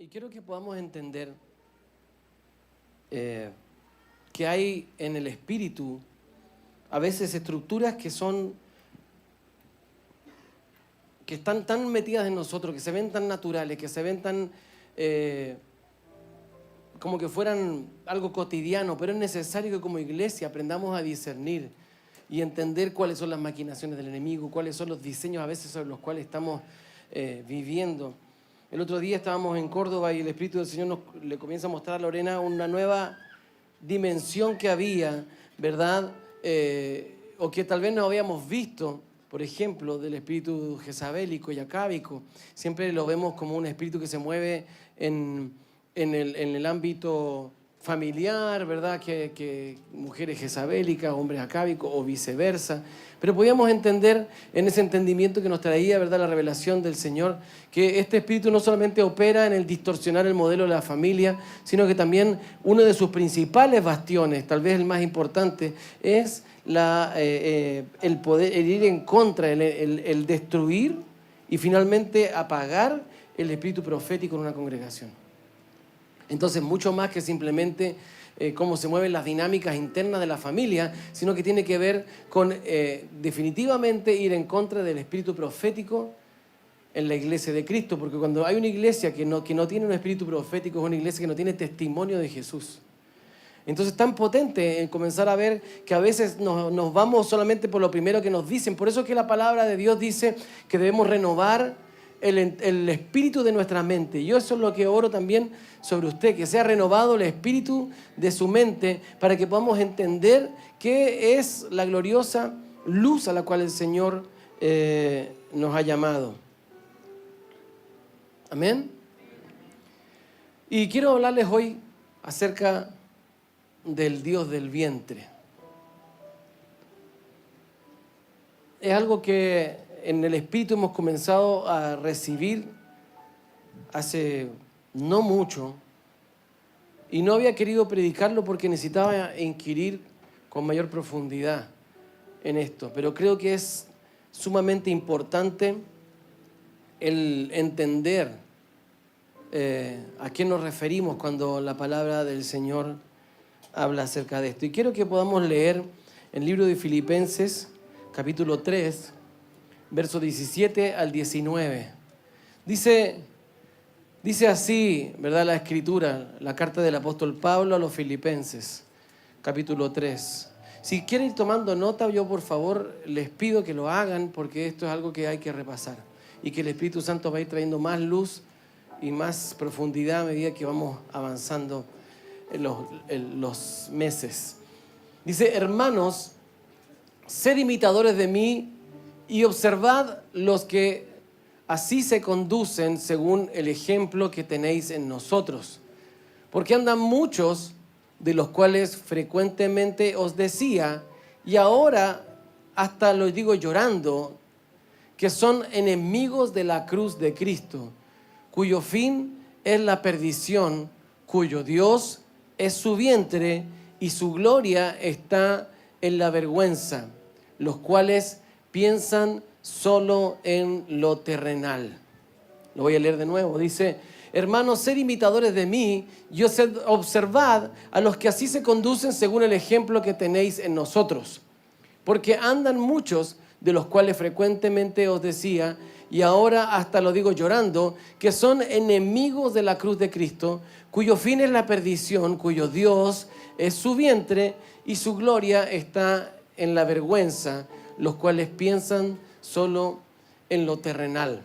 Y quiero que podamos entender que hay en el espíritu a veces estructuras que están tan metidas en nosotros, que se ven tan naturales, que se ven tan como que fueran algo cotidiano, pero es necesario que como iglesia aprendamos a discernir y entender cuáles son las maquinaciones del enemigo, cuáles son los diseños a veces sobre los cuales estamos viviendo. El otro día estábamos en Córdoba y el Espíritu del Señor le comienza a mostrar a Lorena una nueva dimensión que había, ¿verdad? O que tal vez no habíamos visto, por ejemplo, del espíritu jezabélico y acábico. Siempre lo vemos como un espíritu que se mueve en el ámbito familiar, ¿verdad? Que mujeres jezabélicas, hombres acábicos o viceversa. Pero podíamos entender en ese entendimiento que nos traía, ¿verdad?, la revelación del Señor, que este espíritu no solamente opera en el distorsionar el modelo de la familia, sino que también uno de sus principales bastiones, tal vez el más importante, es el poder, el ir en contra, el destruir y finalmente apagar el espíritu profético en una congregación. Entonces, mucho más que simplemente cómo se mueven las dinámicas internas de la familia, sino que tiene que ver con definitivamente ir en contra del espíritu profético en la iglesia de Cristo, porque cuando hay una iglesia que no tiene un espíritu profético, es una iglesia que no tiene testimonio de Jesús. Entonces es tan potente comenzar a ver que a veces nos vamos solamente por lo primero que nos dicen. Por eso es que la palabra de Dios dice que debemos renovar el espíritu de nuestra mente. Yo eso es lo que oro también sobre usted, que sea renovado el espíritu de su mente para que podamos entender qué es la gloriosa luz a la cual el Señor nos ha llamado. Amén. Y quiero hablarles hoy acerca del Dios del vientre. Es algo que en el Espíritu hemos comenzado a recibir hace no mucho y no había querido predicarlo porque necesitaba inquirir con mayor profundidad en esto, pero creo que es sumamente importante el entender a qué nos referimos cuando la palabra del Señor habla acerca de esto. Y quiero que podamos leer el libro de Filipenses, capítulo 3, versos 17 al 19. Dice así, ¿verdad?, la Escritura, la carta del apóstol Pablo a los Filipenses, capítulo 3. Si quieren ir tomando nota, yo por favor les pido que lo hagan, porque esto es algo que hay que repasar y que el Espíritu Santo va a ir trayendo más luz y más profundidad a medida que vamos avanzando en los meses. Dice: hermanos, sed imitadores de mí y observad los que así se conducen según el ejemplo que tenéis en nosotros. Porque andan muchos, de los cuales frecuentemente os decía, y ahora hasta lo digo llorando, que son enemigos de la cruz de Cristo, cuyo fin es la perdición, cuyo Dios es su vientre y su gloria está en la vergüenza, los cuales piensan solo en lo terrenal. Lo voy a leer de nuevo. Dice: hermanos, sed imitadores de mí y observad a los que así se conducen según el ejemplo que tenéis en nosotros. Porque andan muchos, de los cuales frecuentemente os decía, y ahora hasta lo digo llorando, que son enemigos de la cruz de Cristo, cuyo fin es la perdición, cuyo Dios es su vientre y su gloria está en la vergüenza, los cuales piensan solo en lo terrenal.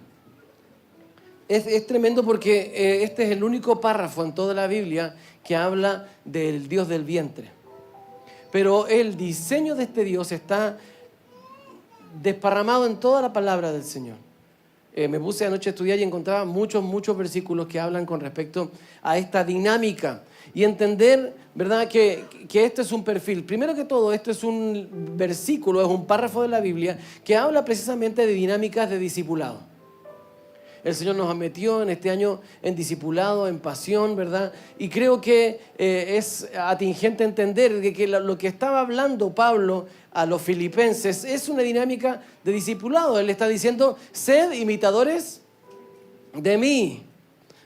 Es tremendo porque este es el único párrafo en toda la Biblia que habla del Dios del vientre. Pero el diseño de este Dios está desparramado en toda la palabra del Señor. Me puse anoche a estudiar y encontraba muchos versículos que hablan con respecto a esta dinámica y entender, ¿verdad?, que este es un perfil. Primero que todo, esto es un versículo, es un párrafo de la Biblia que habla precisamente de dinámicas de discipulado. El Señor nos metió en este año en discipulado, en pasión, ¿verdad? Y creo que es atingente entender que lo que estaba hablando Pablo a los filipenses es una dinámica de discipulado. Él está diciendo: sed imitadores de mí,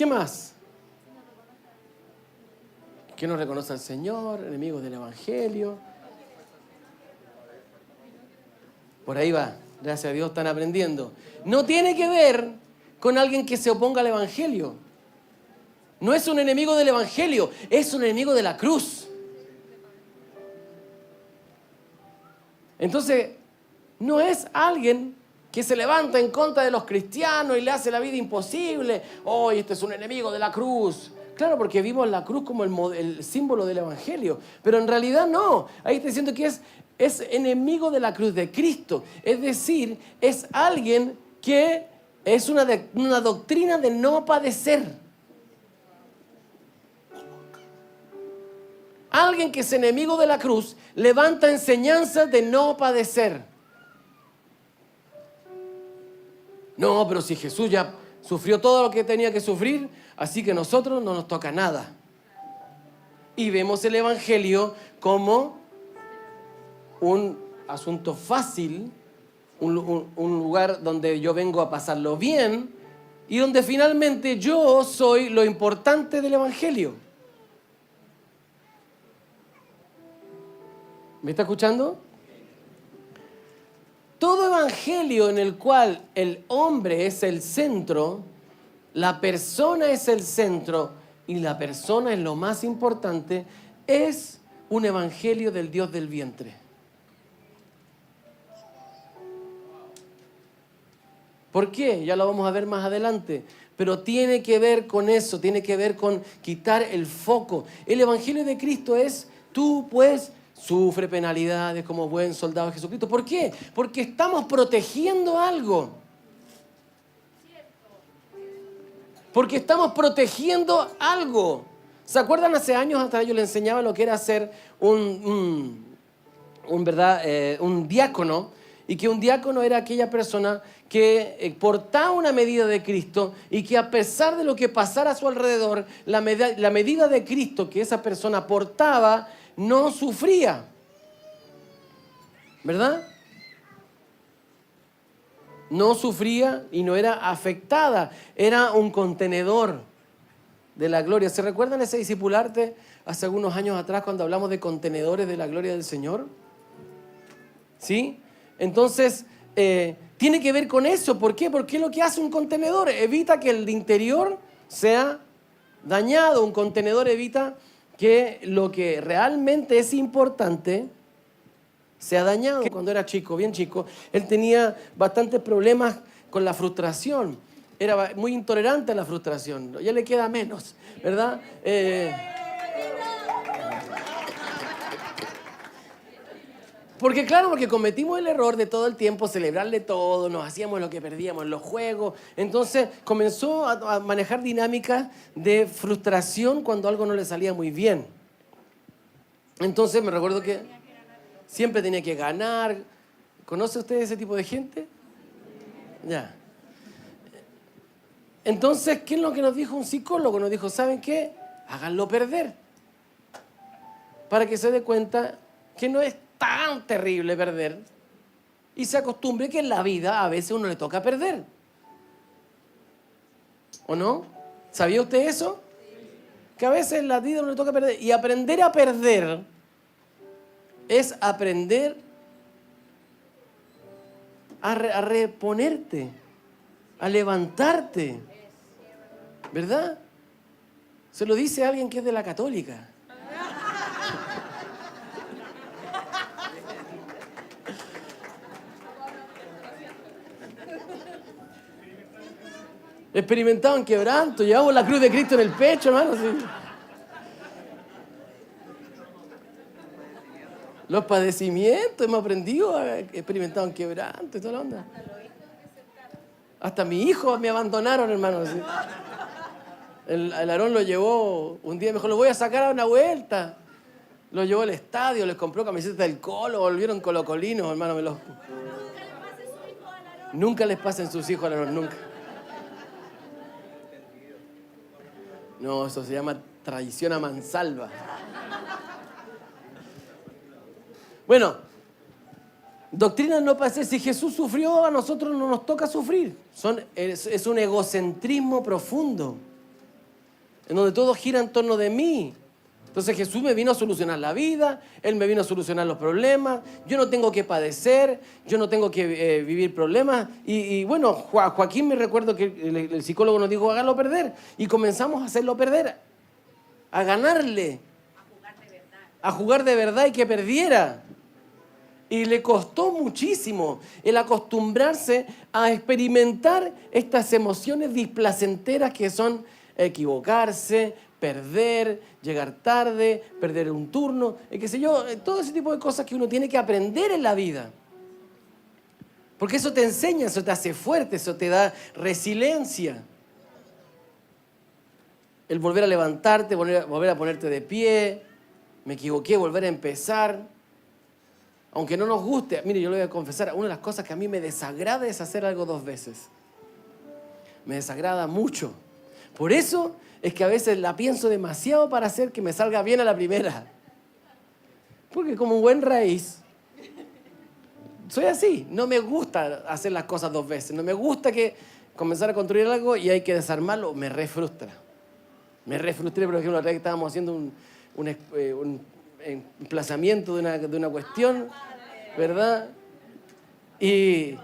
¿Qué más? Que no reconoce al Señor, enemigos del Evangelio. Por ahí va, gracias a Dios están aprendiendo. No tiene que ver con alguien que se oponga al Evangelio. No es un enemigo del Evangelio, es un enemigo de la cruz. Entonces, no es alguien que se levanta en contra de los cristianos y le hace la vida imposible. Oh, este es un enemigo de la cruz. Claro, porque vimos la cruz como el símbolo del Evangelio. Pero en realidad no. Ahí está diciendo que es enemigo de la cruz de Cristo. Es decir, es alguien que es una doctrina de no padecer. Alguien que es enemigo de la cruz levanta enseñanzas de no padecer. No, pero si Jesús ya sufrió todo lo que tenía que sufrir, así que a nosotros no nos toca nada. Y vemos el Evangelio como un asunto fácil, un lugar donde yo vengo a pasarlo bien y donde finalmente yo soy lo importante del Evangelio. ¿Me está escuchando? Todo evangelio en el cual el hombre es el centro, la persona es el centro y la persona es lo más importante, es un evangelio del Dios del vientre. ¿Por qué? Ya lo vamos a ver más adelante. Pero tiene que ver con eso, tiene que ver con quitar el foco. El evangelio de Cristo es, tú pues sufre penalidades como buen soldado de Jesucristo. ¿Por qué? Porque estamos protegiendo algo. Porque estamos protegiendo algo. ¿Se acuerdan? Hace años atrás yo les enseñaba lo que era ser un diácono. Y que un diácono era aquella persona que portaba una medida de Cristo y que a pesar de lo que pasara a su alrededor, la medida de Cristo que esa persona portaba no sufría, ¿verdad? No sufría y no era afectada, era un contenedor de la gloria. ¿Se recuerdan ese discipularte hace algunos años atrás cuando hablamos de contenedores de la gloria del Señor? ¿Sí? Entonces, tiene que ver con eso. ¿Por qué? Porque lo que hace un contenedor evita que el interior sea dañado. Un contenedor evita que lo que realmente es importante sea dañado. Cuando era chico, bien chico, él tenía bastantes problemas con la frustración. Era muy intolerante a la frustración. Ya le queda menos, ¿verdad? Porque cometimos el error de todo el tiempo celebrarle todo, nos hacíamos lo que perdíamos en los juegos. Entonces comenzó a manejar dinámicas de frustración cuando algo no le salía muy bien. Entonces me recuerdo que siempre tenía que ganar. ¿Conoce usted ese tipo de gente? Ya. Entonces, ¿qué es lo que nos dijo un psicólogo? Nos dijo, ¿saben qué? Háganlo perder. Para que se dé cuenta que no es tan terrible perder y se acostumbre que en la vida a veces uno le toca perder. ¿O no? ¿Sabía usted eso? Que a veces en la vida uno le toca perder. Y aprender a perder es aprender a reponerte, a levantarte. ¿Verdad? Se lo dice alguien que es de la católica. Experimentado en quebranto, llevamos la cruz de Cristo en el pecho, hermano. Sí. Los padecimientos, hemos aprendido, experimentado en quebranto y toda la onda. Hasta mis hijos me abandonaron, hermano. Sí. El Aarón lo llevó un día, mejor lo voy a sacar a una vuelta. Lo llevó al estadio, les compró camisetas del Colo, volvieron colocolinos, hermano. Nunca les pasen sus hijos al Aarón, nunca. No, eso se llama traición a mansalva. Bueno, doctrina no padecer. Si Jesús sufrió, a nosotros no nos toca sufrir. Es un egocentrismo profundo. en donde todo gira en torno de mí. Entonces Jesús me vino a solucionar la vida, Él me vino a solucionar los problemas, yo no tengo que padecer, yo no tengo que vivir problemas. Y bueno, Joaquín, me recuerdo que el psicólogo nos dijo, hágalo perder. Y comenzamos a hacerlo perder, a ganarle, a jugar de verdad y que perdiera. Y le costó muchísimo el acostumbrarse a experimentar estas emociones displacenteras que son equivocarse, perder, llegar tarde, perder un turno, qué sé yo, todo ese tipo de cosas que uno tiene que aprender en la vida. Porque eso te enseña, eso te hace fuerte, eso te da resiliencia. El volver a levantarte, volver a ponerte de pie, me equivoqué, volver a empezar. Aunque no nos guste, mire, yo le voy a confesar, una de las cosas que a mí me desagrada es hacer algo 2 veces. Me desagrada mucho. Por eso es que a veces la pienso demasiado para hacer que me salga bien a la primera. Porque como buen raíz, soy así. No me gusta hacer las cosas 2 veces. No me gusta que comenzar a construir algo y hay que desarmarlo. Me frustra. Me frustré, por ejemplo, la vez que estábamos haciendo un emplazamiento de una cuestión, ¿verdad? Y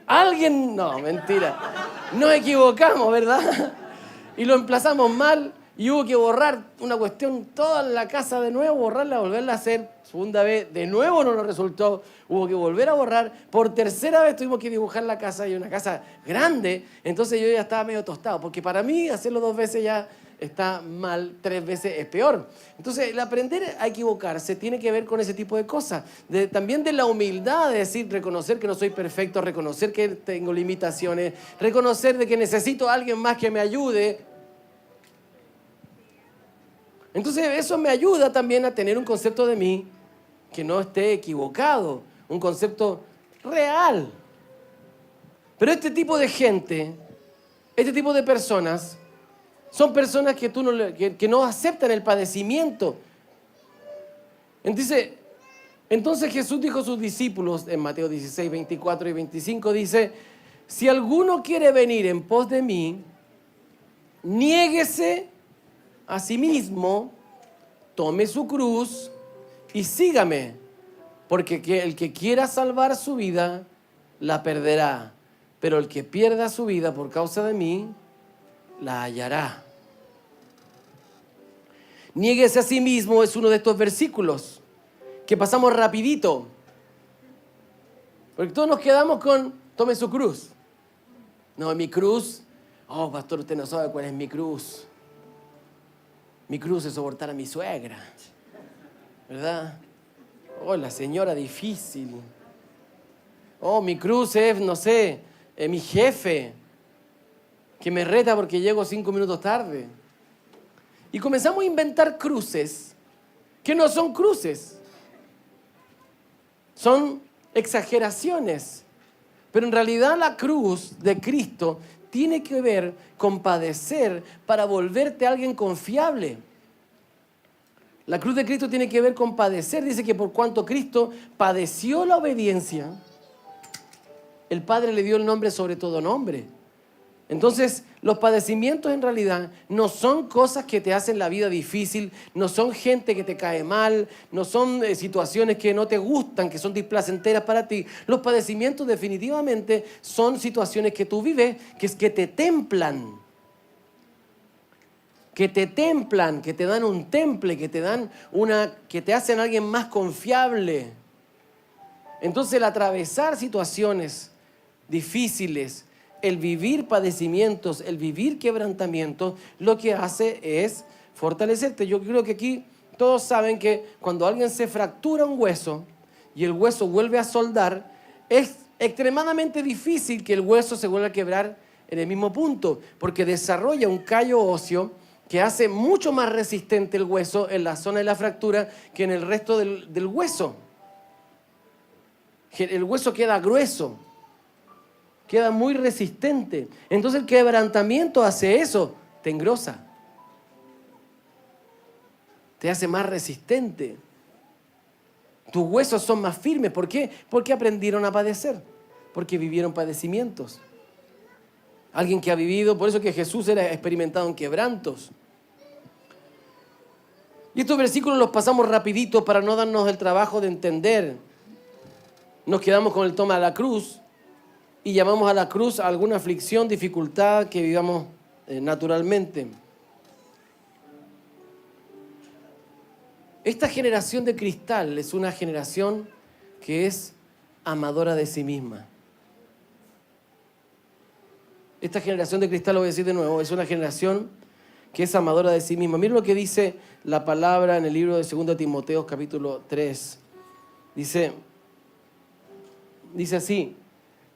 alguien, no, mentira, nos equivocamos, ¿verdad? Y lo emplazamos mal y hubo que borrar una cuestión, toda la casa de nuevo, borrarla, volverla a hacer. Segunda vez, de nuevo no nos resultó, hubo que volver a borrar. Por tercera vez tuvimos que dibujar la casa, y una casa grande, entonces yo ya estaba medio tostado, porque para mí hacerlo 2 veces ya está mal, 3 veces es peor. Entonces, el aprender a equivocarse tiene que ver con ese tipo de cosas. También de la humildad, de decir, reconocer que no soy perfecto, reconocer que tengo limitaciones, reconocer de que necesito a alguien más que me ayude. Entonces, eso me ayuda también a tener un concepto de mí que no esté equivocado, un concepto real. Pero este tipo de gente, este tipo de personas, son personas que no aceptan el padecimiento. Entonces Jesús dijo a sus discípulos en Mateo 16, 24 y 25, dice, si alguno quiere venir en pos de mí, niéguese a sí mismo, tome su cruz y sígame, porque el que quiera salvar su vida, la perderá, pero el que pierda su vida por causa de mí, la hallará. Niéguese a sí mismo es uno de estos versículos que pasamos rapidito, porque todos nos quedamos con tome su cruz. No, mi cruz, oh pastor, usted no sabe cuál es mi cruz. Mi cruz es soportar a mi suegra, ¿verdad? Oh, la señora difícil. Oh, mi cruz es, no sé, mi jefe, que me reta porque llego 5 minutos tarde. Y comenzamos a inventar cruces que no son cruces. Son exageraciones. Pero en realidad la cruz de Cristo tiene que ver con padecer para volverte a alguien confiable. La cruz de Cristo tiene que ver con padecer. Dice que por cuanto Cristo padeció la obediencia, el Padre le dio el nombre sobre todo nombre. Entonces, los padecimientos en realidad no son cosas que te hacen la vida difícil, no son gente que te cae mal, no son situaciones que no te gustan, que son displacenteras para ti. Los padecimientos definitivamente son situaciones que tú vives, que te templan. Que te dan un temple, que te hacen alguien más confiable. Entonces, el atravesar situaciones difíciles, el vivir padecimientos, el vivir quebrantamientos, lo que hace es fortalecerte. Yo creo que aquí todos saben que cuando alguien se fractura un hueso y el hueso vuelve a soldar, es extremadamente difícil que el hueso se vuelva a quebrar en el mismo punto, porque desarrolla un callo óseo que hace mucho más resistente el hueso en la zona de la fractura que en el resto del hueso. El hueso queda grueso, queda muy resistente. Entonces el quebrantamiento hace eso, te engrosa, te hace más resistente. Tus huesos son más firmes. ¿Por qué? Porque aprendieron a padecer, porque vivieron padecimientos. Alguien que ha vivido, por eso que Jesús era experimentado en quebrantos. Y estos versículos los pasamos rapidito para no darnos el trabajo de entender. Nos quedamos con el toma de la cruz y llamamos a la cruz a alguna aflicción, dificultad que vivamos naturalmente. Esta generación de cristal es una generación que es amadora de sí misma. Esta generación de cristal, lo voy a decir de nuevo, es una generación que es amadora de sí misma. Miren lo que dice la palabra en el libro de 2 Timoteo, capítulo 3. Dice así: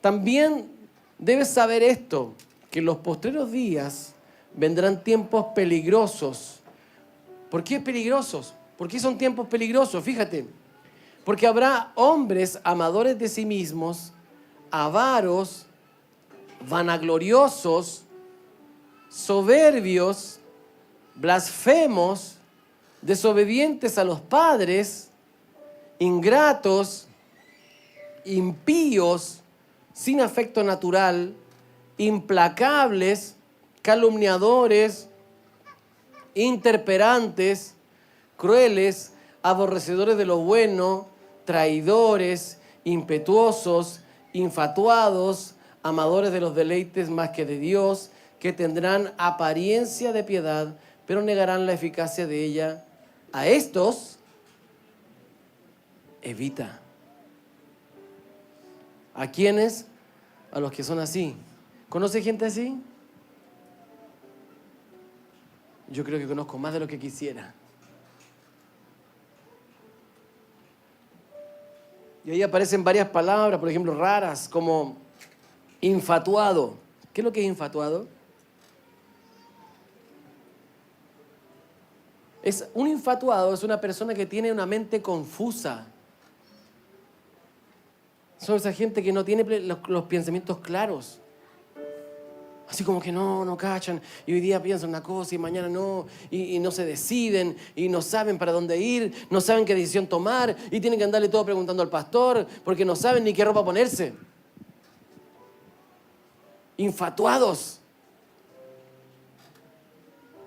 también debes saber esto, que en los postreros días vendrán tiempos peligrosos. ¿Por qué peligrosos? ¿Por qué son tiempos peligrosos? Fíjate, porque habrá hombres amadores de sí mismos, avaros, vanagloriosos, soberbios, blasfemos, desobedientes a los padres, ingratos, impíos, sin afecto natural, implacables, calumniadores, interperantes, crueles, aborrecedores de lo bueno, traidores, impetuosos, infatuados, amadores de los deleites más que de Dios, que tendrán apariencia de piedad, pero negarán la eficacia de ella. A estos, evita. ¿A quiénes? A los que son así. ¿Conoce gente así? Yo creo que conozco más de lo que quisiera. Y ahí aparecen varias palabras, por ejemplo, raras, como infatuado. ¿Qué es lo que es infatuado? Un infatuado es una persona que tiene una mente confusa. Son esa gente que no tiene los pensamientos claros. Así como que no cachan, y hoy día piensan una cosa y mañana no, y no se deciden, y no saben para dónde ir, no saben qué decisión tomar, y tienen que andarle todo preguntando al pastor, porque no saben ni qué ropa ponerse. Infatuados.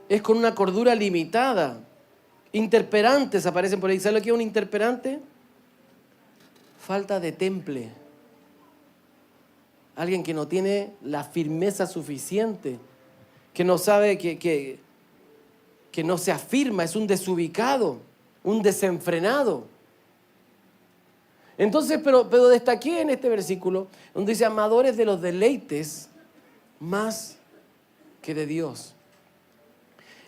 Es con una cordura limitada. Interperantes aparecen por ahí. ¿Sabe lo que es un interperante? Falta de temple. Alguien que no tiene la firmeza suficiente, que no sabe, que no se afirma, es un desubicado, un desenfrenado. Entonces, pero destaqué en este versículo, donde dice amadores de los deleites más que de Dios.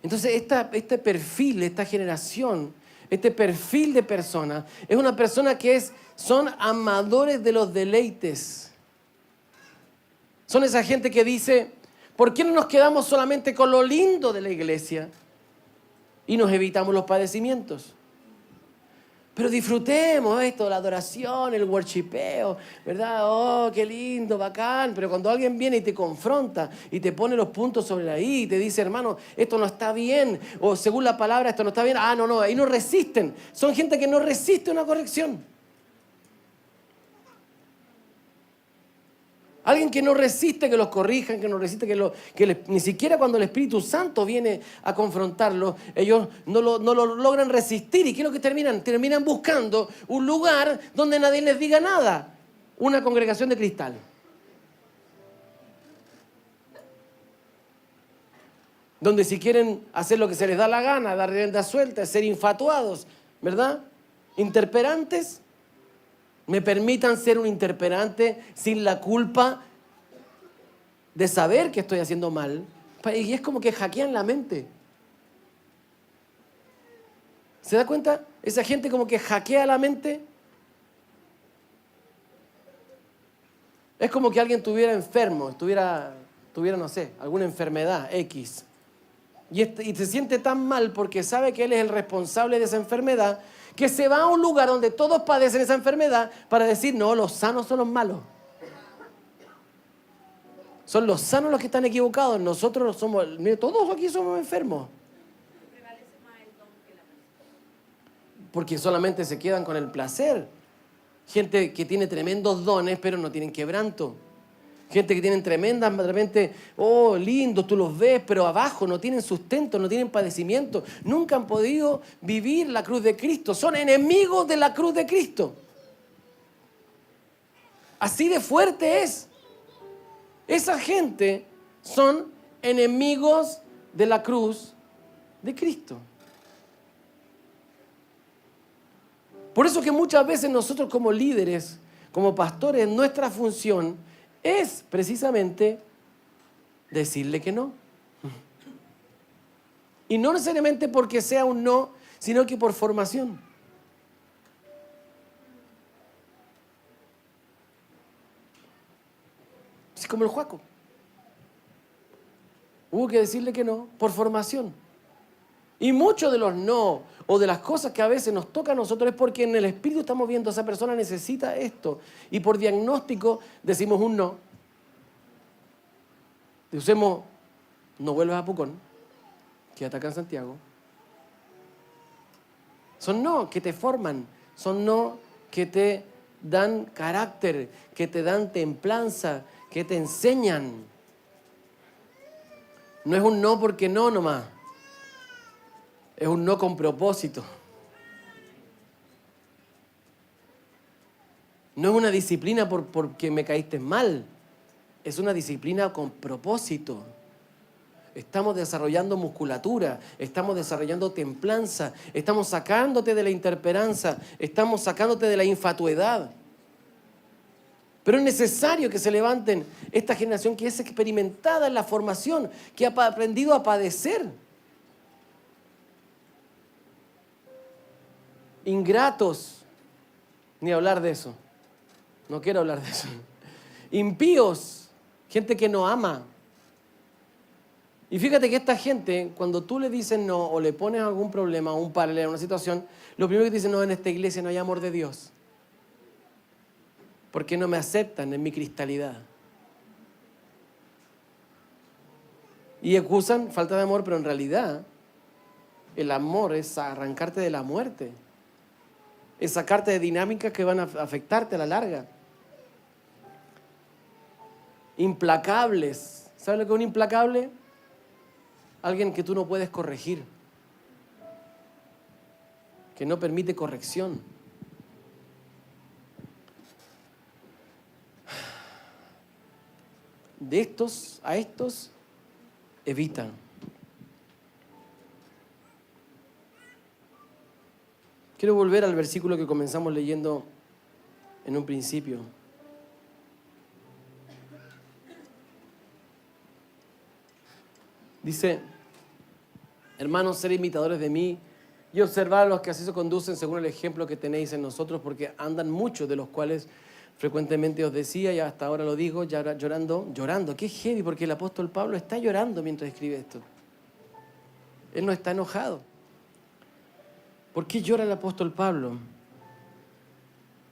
Entonces, este perfil, esta generación, este perfil de persona, es una persona que son amadores de los deleites. Son esa gente que dice, ¿por qué no nos quedamos solamente con lo lindo de la iglesia y nos evitamos los padecimientos? Pero disfrutemos esto, la adoración, el worshipeo, ¿verdad? Oh, qué lindo, bacán. Pero cuando alguien viene y te confronta y te pone los puntos sobre la I y te dice, hermano, esto no está bien, o según la palabra, esto no está bien, no, ahí no resisten. Son gente que no resiste una corrección. Alguien que no resiste que los corrijan, que no resiste ni siquiera cuando el Espíritu Santo viene a confrontarlos, ellos no lo logran resistir. ¿Y qué es lo que terminan? Terminan buscando un lugar donde nadie les diga nada. Una congregación de cristal. Donde si quieren hacer lo que se les da la gana, dar rienda suelta, ser infatuados, ¿verdad? Interperantes. Me permitan ser un interperante sin la culpa de saber que estoy haciendo mal. Y es como que hackean la mente. ¿Se da cuenta? Esa gente como que hackea la mente. Es como que alguien estuviera enfermo, tuviera, no sé, alguna enfermedad X. Y se siente tan mal porque sabe que él es el responsable de esa enfermedad, que se va a un lugar donde todos padecen esa enfermedad para decir, no, los sanos son los malos. Son los sanos los que están equivocados. Nosotros somos, mire, todos aquí somos enfermos. Porque solamente se quedan con el placer. Gente que tiene tremendos dones, pero no tienen quebranto. Gente que tienen tremendas, de repente, oh, lindo, tú los ves, pero abajo no tienen sustento, no tienen padecimiento. Nunca han podido vivir la cruz de Cristo. Son enemigos de la cruz de Cristo. Así de fuerte es. Esa gente son enemigos de la cruz de Cristo. Por eso que muchas veces nosotros como líderes, como pastores, nuestra función es precisamente decirle que no. Y no necesariamente porque sea un no, sino que por formación. Así como el Juaco. Hubo que decirle que no, por formación. Y muchos de los no, o de las cosas que a veces nos toca a nosotros, es porque en el espíritu estamos viendo, esa persona necesita esto. Y por diagnóstico decimos un no. Decimos, no vuelvas a Pucón, quédate acá en Santiago. Son no que te forman, son no que te dan carácter, que te dan templanza, que te enseñan. No es un no porque no nomás. Es un no con propósito. No es una disciplina porque me caíste mal. Es una disciplina con propósito. Estamos desarrollando musculatura, estamos desarrollando templanza, estamos sacándote de la intemperanza, estamos sacándote de la infatuidad. Pero es necesario que se levanten esta generación que es experimentada en la formación, que ha aprendido a padecer. Ingratos, ni hablar de eso. No quiero hablar de eso. Impíos, gente que no ama. Y fíjate que esta gente, cuando tú le dices no o le pones algún problema o un paralelo, una situación, lo primero que te dicen, no, en esta iglesia no hay amor de Dios. Porque no me aceptan en mi cristalidad. Y acusan falta de amor, pero en realidad el amor es arrancarte de la muerte. Es sacarte de dinámicas que van a afectarte a la larga. Implacables. ¿Sabes lo que es un implacable? Alguien que tú no puedes corregir. Que no permite corrección. De estos a estos evitan. Quiero volver al versículo que comenzamos leyendo en un principio. Dice, hermanos, ser imitadores de mí y observar a los que así se conducen según el ejemplo que tenéis en nosotros, porque andan muchos de los cuales frecuentemente os decía, y hasta ahora lo digo, ya llorando. Qué heavy, porque el apóstol Pablo está llorando mientras escribe esto. Él no está enojado. ¿Por qué llora el apóstol Pablo?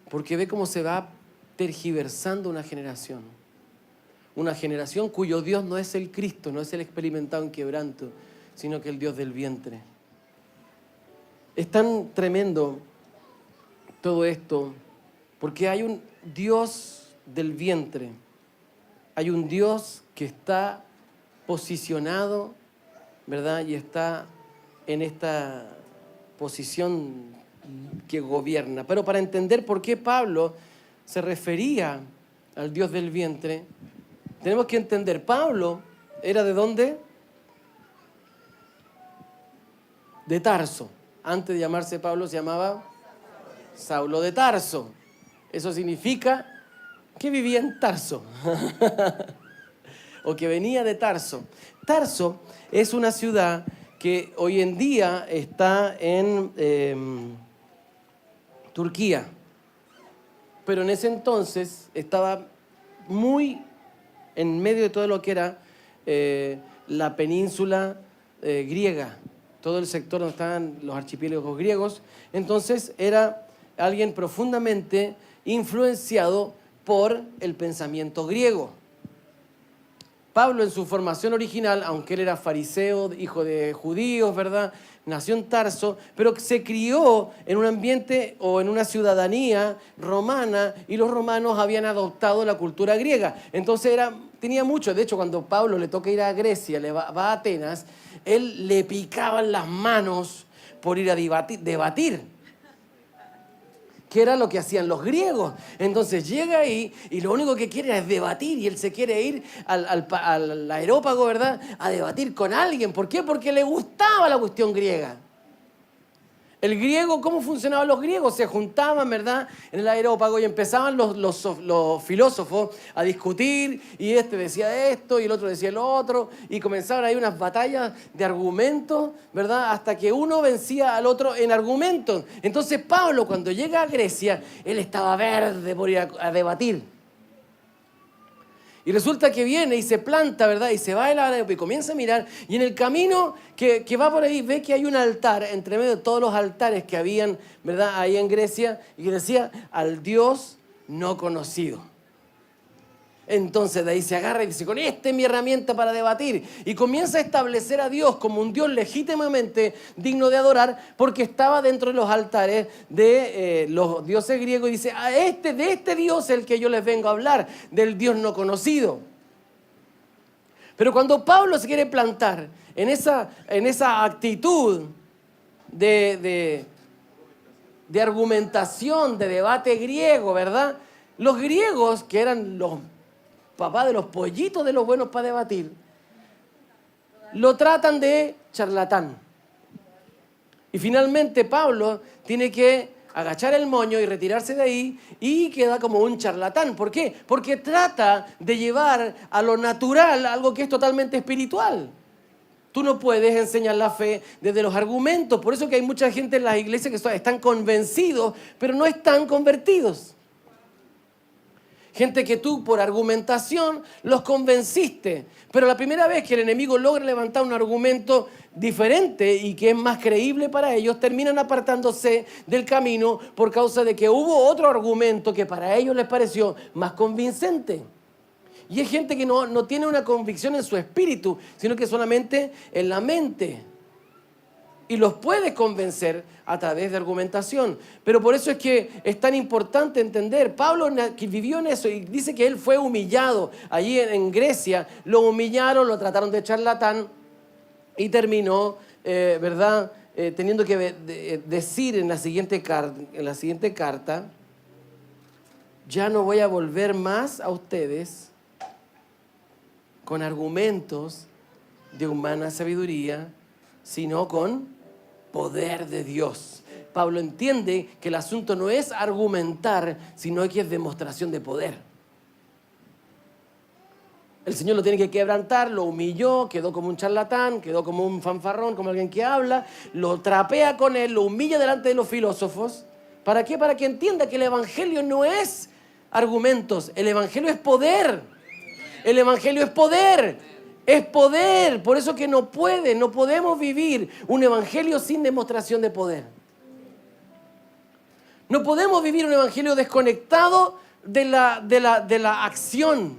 Porque ve cómo se va tergiversando una generación. Una generación cuyo Dios no es el Cristo, no es el experimentado en quebranto, sino que el Dios del vientre. Es tan tremendo todo esto, porque hay un Dios del vientre. Hay un Dios que está posicionado, ¿verdad? Y está en esta posición que gobierna. Pero para entender por qué Pablo se refería al Dios del vientre, tenemos que entender, Pablo era ¿de dónde? De Tarso. Antes de llamarse Pablo se llamaba Saulo de Tarso. Eso significa que vivía en Tarso. O que venía de Tarso. Tarso es una ciudad que hoy en día está en Turquía. Pero en ese entonces estaba muy en medio de todo lo que era la península griega, todo el sector donde estaban los archipiélagos griegos. Entonces era alguien profundamente influenciado por el pensamiento griego. Pablo en su formación original, aunque él era fariseo, hijo de judíos, ¿verdad? Nació en Tarso, pero se crió en un ambiente o en una ciudadanía romana y los romanos habían adoptado la cultura griega. Entonces tenía mucho. De hecho, cuando Pablo le toca ir a Grecia, va a Atenas, él le picaban las manos por ir a debatir, que era lo que hacían los griegos. Entonces llega ahí y lo único que quiere es debatir y él se quiere ir al Areópago, ¿verdad?, a debatir con alguien. ¿Por qué? Porque le gustaba la cuestión griega. El griego, ¿cómo funcionaban los griegos? Se juntaban, ¿verdad?, en el Areópago y empezaban los filósofos a discutir y este decía esto y el otro decía lo otro y comenzaban ahí unas batallas de argumentos, ¿verdad?, hasta que uno vencía al otro en argumentos. Entonces Pablo, cuando llega a Grecia, él estaba verde por ir a debatir. Y resulta que viene y se planta, ¿verdad? Y se va al Areópago y comienza a mirar. Y en el camino que va por ahí ve que hay un altar, entre medio de todos los altares que habían, ¿verdad?, ahí en Grecia, y que decía, al Dios no conocido. Entonces de ahí se agarra y dice, con esta es mi herramienta para debatir. Y comienza a establecer a Dios como un Dios legítimamente digno de adorar, porque estaba dentro de los altares de los dioses griegos. Y dice, de este Dios es el que yo les vengo a hablar, del Dios no conocido. Pero cuando Pablo se quiere plantar en esa actitud de argumentación, de debate griego, ¿verdad? Los griegos, que eran los papá de los pollitos de los buenos para debatir, lo tratan de charlatán. Y finalmente Pablo tiene que agachar el moño y retirarse de ahí y queda como un charlatán. ¿Por qué? Porque trata de llevar a lo natural algo que es totalmente espiritual. Tú no puedes enseñar la fe desde los argumentos. Por eso que hay mucha gente en las iglesias que están convencidos, pero no están convertidos. Gente que tú por argumentación los convenciste, pero la primera vez que el enemigo logra levantar un argumento diferente y que es más creíble para ellos, terminan apartándose del camino por causa de que hubo otro argumento que para ellos les pareció más convincente. Y es gente que no tiene una convicción en su espíritu, sino que solamente en la mente. Y los puede convencer a través de argumentación. Pero por eso es que es tan importante entender. Pablo, que vivió en eso y dice que él fue humillado allí en Grecia. Lo humillaron, lo trataron de charlatán y terminó, ¿verdad?, teniendo que decir en la siguiente carta, ya no voy a volver más a ustedes con argumentos de humana sabiduría, sino con poder de Dios. Pablo entiende que el asunto no es argumentar, sino que es demostración de poder. El Señor lo tiene que quebrantar, lo humilló, quedó como un charlatán, quedó como un fanfarrón, como alguien que habla, lo trapea con él, lo humilla delante de los filósofos. ¿Para qué? Para que entienda que el Evangelio no es argumentos, el Evangelio es poder. El Evangelio es poder. Es poder, por eso que no podemos vivir un evangelio sin demostración de poder. No podemos vivir un evangelio desconectado de la acción.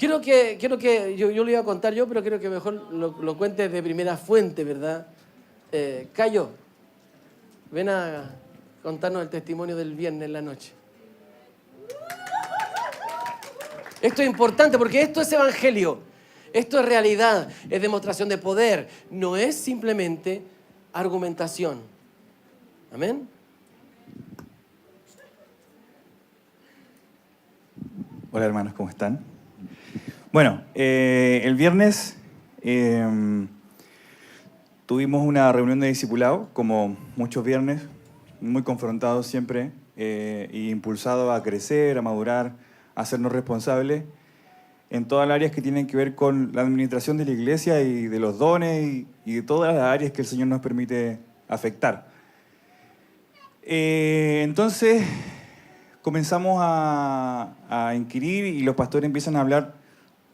Quiero que yo lo iba a contar yo, pero quiero que mejor lo cuentes de primera fuente, ¿verdad? Cayo, ven a contarnos el testimonio del viernes en la noche. Esto es importante porque esto es evangelio, esto es realidad, es demostración de poder, no es simplemente argumentación. ¿Amén? Hola hermanos, ¿cómo están? Bueno, el viernes tuvimos una reunión de discipulado, como muchos viernes, muy confrontados siempre, e impulsados a crecer, a madurar, a hacernos responsables en todas las áreas que tienen que ver con la administración de la iglesia y de los dones y de todas las áreas que el Señor nos permite afectar. Entonces comenzamos a inquirir y los pastores empiezan a hablar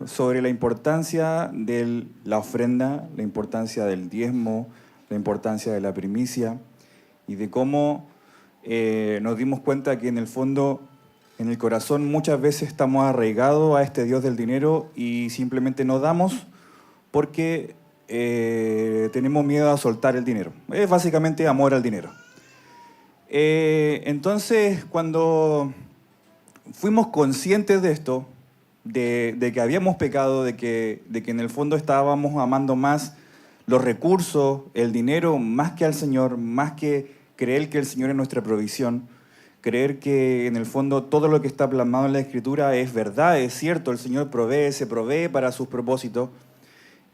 sobre la importancia de la ofrenda, la importancia del diezmo, la importancia de la primicia y de cómo nos dimos cuenta que en el fondo En el corazón muchas veces estamos arraigados a este Dios del dinero y simplemente no damos porque tenemos miedo a soltar el dinero. Es básicamente amor al dinero. Entonces, cuando fuimos conscientes de esto, de que habíamos pecado, de que en el fondo estábamos amando más los recursos, el dinero, más que al Señor, más que creer que el Señor es nuestra provisión, creer que en el fondo todo lo que está plasmado en la Escritura es verdad, es cierto, el Señor provee, se provee para sus propósitos.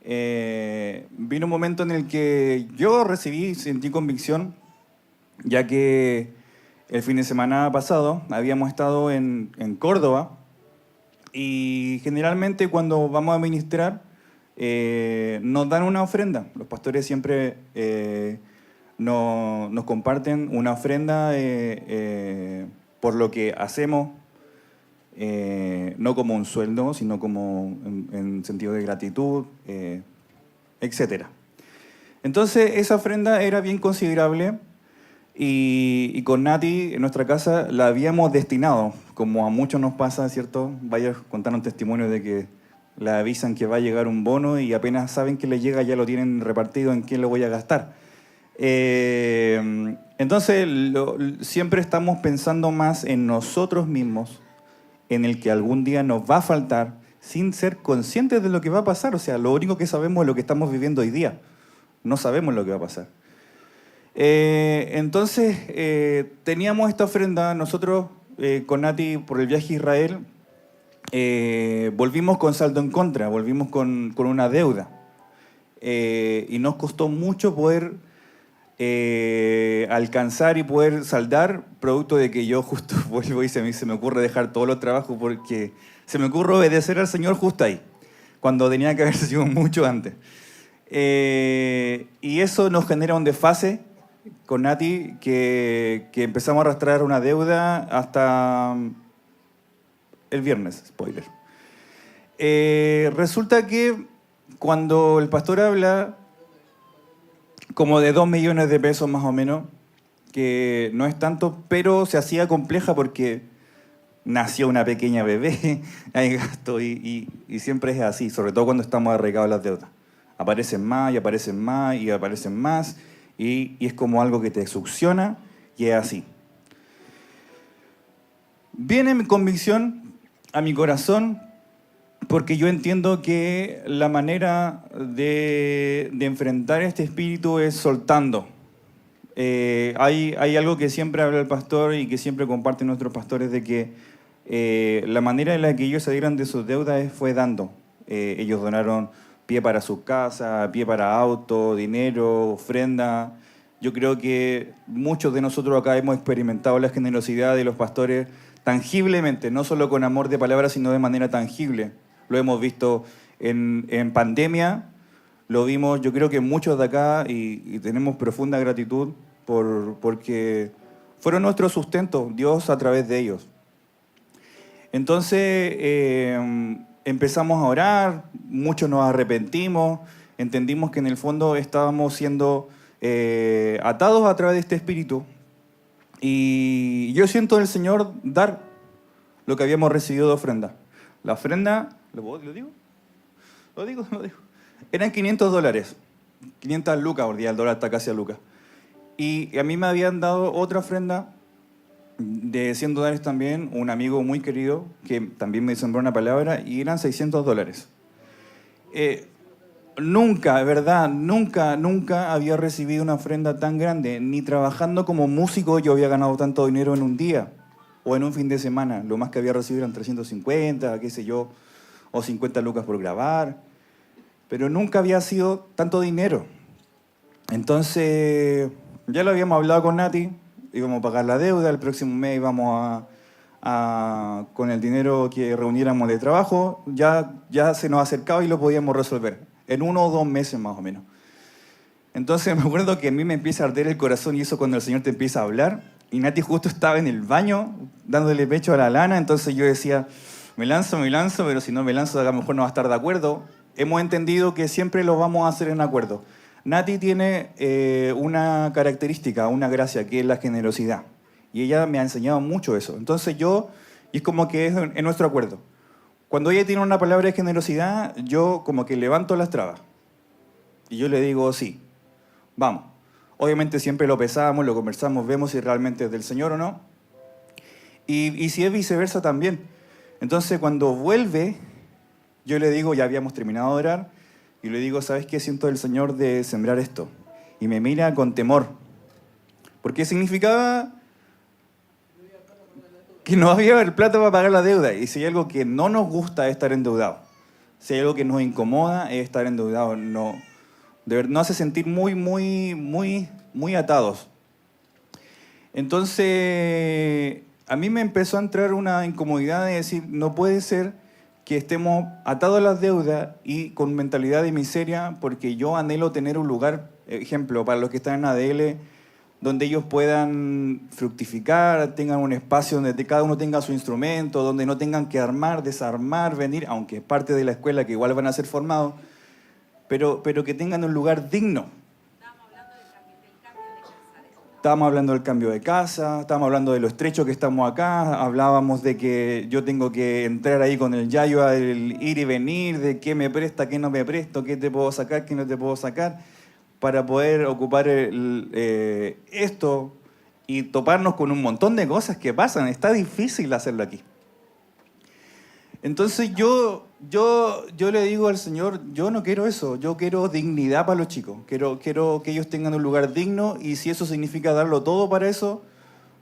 Vino un momento en el que yo sentí convicción, ya que el fin de semana pasado habíamos estado en Córdoba y generalmente cuando vamos a ministrar nos dan una ofrenda. Los pastores siempre nos comparten una ofrenda por lo que hacemos, no como un sueldo, sino como en sentido de gratitud, etc. Entonces esa ofrenda era bien considerable y con Nati en nuestra casa la habíamos destinado, como a muchos nos pasa, ¿cierto? Vaya a contar un testimonio de que le avisan que va a llegar un bono y apenas saben que le llega ya lo tienen repartido en quién lo voy a gastar. Entonces siempre estamos pensando más en nosotros mismos, en el que algún día nos va a faltar, sin ser conscientes de lo que va a pasar. O sea, lo único que sabemos es lo que estamos viviendo hoy día. No sabemos lo que va a pasar. Entonces, teníamos esta ofrenda. Nosotros, con Nati, por el viaje a Israel, volvimos con saldo en contra, volvimos con una deuda. Y nos costó mucho poder alcanzar y poder saldar, producto de que yo justo vuelvo y se me ocurre dejar todos los trabajos porque se me ocurre obedecer al Señor justo ahí, cuando tenía que haber sido mucho antes. Y eso nos genera un desfase con Nati que empezamos a arrastrar una deuda hasta el viernes, spoiler. Resulta que cuando el pastor habla como de 2 millones de pesos más o menos, que no es tanto, pero se hacía compleja porque nació una pequeña bebé, hay gasto y siempre es así, sobre todo cuando estamos arraigados a las deudas. Aparecen más y aparecen más y aparecen más y es como algo que te succiona y es así. Viene mi convicción a mi corazón porque yo entiendo que la manera de enfrentar este espíritu es soltando. Hay algo que siempre habla el pastor y que siempre comparten nuestros pastores de que la manera en la que ellos salieron de sus deudas fue dando. Ellos donaron pie para su casa, pie para auto, dinero, ofrenda. Yo creo que muchos de nosotros acá hemos experimentado la generosidad de los pastores tangiblemente, no solo con amor de palabras, sino de manera tangible. Lo hemos visto en pandemia, lo vimos yo creo que muchos de acá y tenemos profunda gratitud porque fueron nuestro sustento, Dios a través de ellos. Entonces empezamos a orar, muchos nos arrepentimos, entendimos que en el fondo estábamos siendo atados a través de este espíritu y yo siento del Señor dar lo que habíamos recibido de ofrenda. La ofrenda, ¿lo digo? ¿Lo digo? Eran $500, 500 lucas, por día el dólar está casi a lucas. Y a mí me habían dado otra ofrenda de $100 también, un amigo muy querido que también me sembró una palabra y eran $600. Nunca, de verdad, nunca había recibido una ofrenda tan grande, ni trabajando como músico yo había ganado tanto dinero en un día o en un fin de semana. Lo más que había recibido eran 350, qué sé yo, o 50 lucas por grabar, pero nunca había sido tanto dinero. Entonces, ya lo habíamos hablado con Nati, íbamos a pagar la deuda, el próximo mes íbamos con el dinero que reuniéramos de trabajo, ya se nos acercaba y lo podíamos resolver, en 1 o 2 meses más o menos. Entonces me acuerdo que a mí me empieza a arder el corazón y eso cuando el Señor te empieza a hablar, y Nati justo estaba en el baño dándole pecho a la lana, entonces yo decía, me lanzo, pero si no me lanzo a lo mejor no va a estar de acuerdo. Hemos entendido que siempre lo vamos a hacer en acuerdo. Nati tiene una característica, una gracia, que es la generosidad. Y ella me ha enseñado mucho eso. Entonces yo Y es como que es en nuestro acuerdo. Cuando ella tiene una palabra de generosidad, yo como que levanto las trabas. Y yo le digo, sí, vamos. Obviamente siempre lo pesamos, lo conversamos, vemos si realmente es del Señor o no. Y si es viceversa también. Entonces cuando vuelve, yo le digo, ya habíamos terminado de orar, y le digo, ¿sabes qué siento del Señor de sembrar esto? Y me mira con temor. Porque significaba que no había el plata para pagar la deuda. Y si hay algo que no nos gusta es estar endeudado. Si hay algo que nos incomoda es estar endeudado. No, de verdad, nos hace sentir muy atados. Entonces, a mí me empezó a entrar una incomodidad de decir, no puede ser que estemos atados a las deudas y con mentalidad de miseria, porque yo anhelo tener un lugar, ejemplo, para los que están en ADL, donde ellos puedan fructificar, tengan un espacio donde cada uno tenga su instrumento, donde no tengan que armar, desarmar, venir, aunque es parte de la escuela que igual van a ser formados, pero que tengan un lugar digno. Estábamos hablando del cambio de casa, estábamos hablando de lo estrecho que estamos acá, hablábamos de que yo tengo que entrar ahí con el yayo al ir y venir, de qué me presta, qué no me presto, qué te puedo sacar, qué no te puedo sacar, para poder ocupar esto y toparnos con un montón de cosas que pasan. Está difícil hacerlo aquí. Entonces yo le digo al Señor, yo no quiero eso, yo quiero dignidad para los chicos, quiero que ellos tengan un lugar digno y si eso significa darlo todo para eso,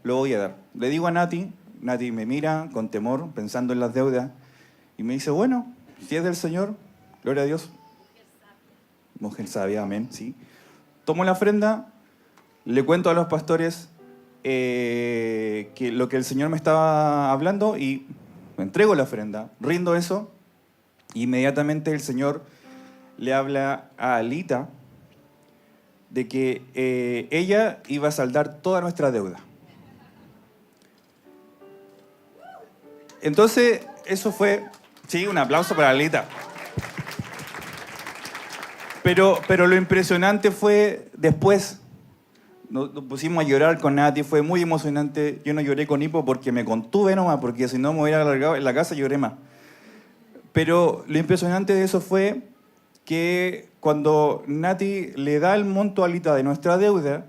lo voy a dar. Le digo a Nati me mira con temor, pensando en las deudas, y me dice, bueno, si es del Señor, gloria a Dios. Mujer sabia, amén, sí. Tomo la ofrenda, le cuento a los pastores que lo que el Señor me estaba hablando y me entrego la ofrenda, rindo eso, y inmediatamente el Señor le habla a Alita de que ella iba a saldar toda nuestra deuda. Entonces, eso fue, sí, un aplauso para Alita. Pero lo impresionante fue después. Nos pusimos a llorar con Nati, fue muy emocionante. Yo no lloré con Hipo porque me contuve nomás, porque si no me hubiera alargado en la casa lloré más. Pero lo impresionante de eso fue que cuando Nati le da el monto a Alita de nuestra deuda,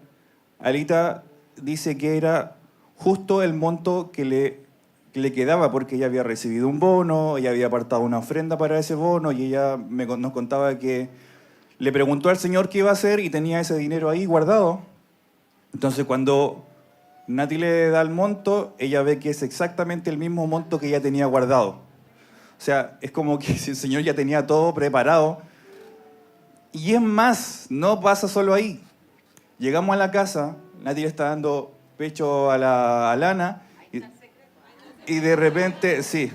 Alita dice que era justo el monto que le quedaba porque ella había recibido un bono, ella había apartado una ofrenda para ese bono y ella nos contaba que le preguntó al Señor qué iba a hacer y tenía ese dinero ahí guardado. Entonces cuando Nati le da el monto, ella ve que es exactamente el mismo monto que ella tenía guardado. O sea, es como que si el Señor ya tenía todo preparado. Y es más, no pasa solo ahí. Llegamos a la casa, Nati le está dando pecho a la Lana y de repente, sí,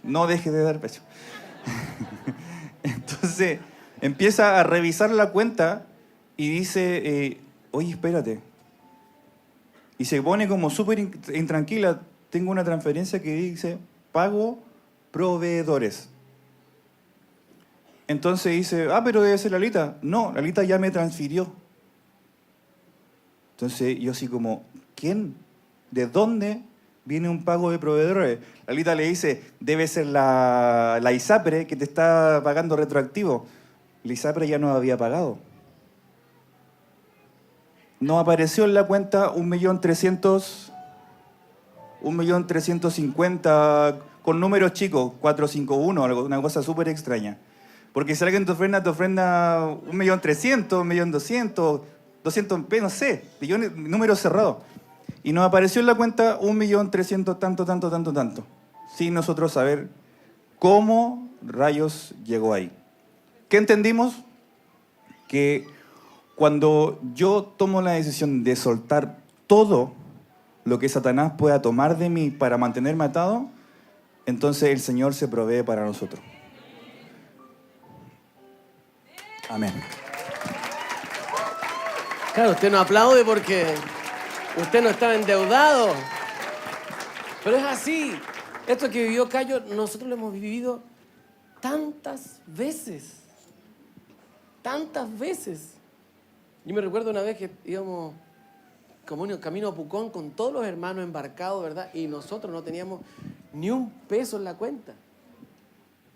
no deje de dar pecho. Entonces empieza a revisar la cuenta y dice, oye, espérate. Y se pone como súper intranquila. Tengo una transferencia que dice pago proveedores. Entonces dice, pero debe ser Lalita. No, Lalita ya me transfirió. Entonces yo así como, ¿quién? ¿De dónde viene un pago de proveedores? Lalita le dice, debe ser la ISAPRE que te está pagando retroactivo. La ISAPRE ya no había pagado. Nos apareció en la cuenta 1.350.000 con números chicos, 451, una cosa súper extraña. Porque si alguien te ofrenda 1.300.000, 1.200.000, 200.000, no sé, millones, números cerrados. Y nos apareció en la cuenta 1.300.000, tanto. Sin nosotros saber cómo rayos llegó ahí. ¿Qué entendimos? Que cuando yo tomo la decisión de soltar todo lo que Satanás pueda tomar de mí para mantenerme atado, entonces el Señor se provee para nosotros. Amén. Claro, usted no aplaude porque usted no estaba endeudado. Pero es así. Esto que vivió Cayo, nosotros lo hemos vivido tantas veces. Tantas veces. Yo me recuerdo una vez que íbamos como camino a Pucón con todos los hermanos embarcados, ¿verdad? Y nosotros no teníamos ni un peso en la cuenta.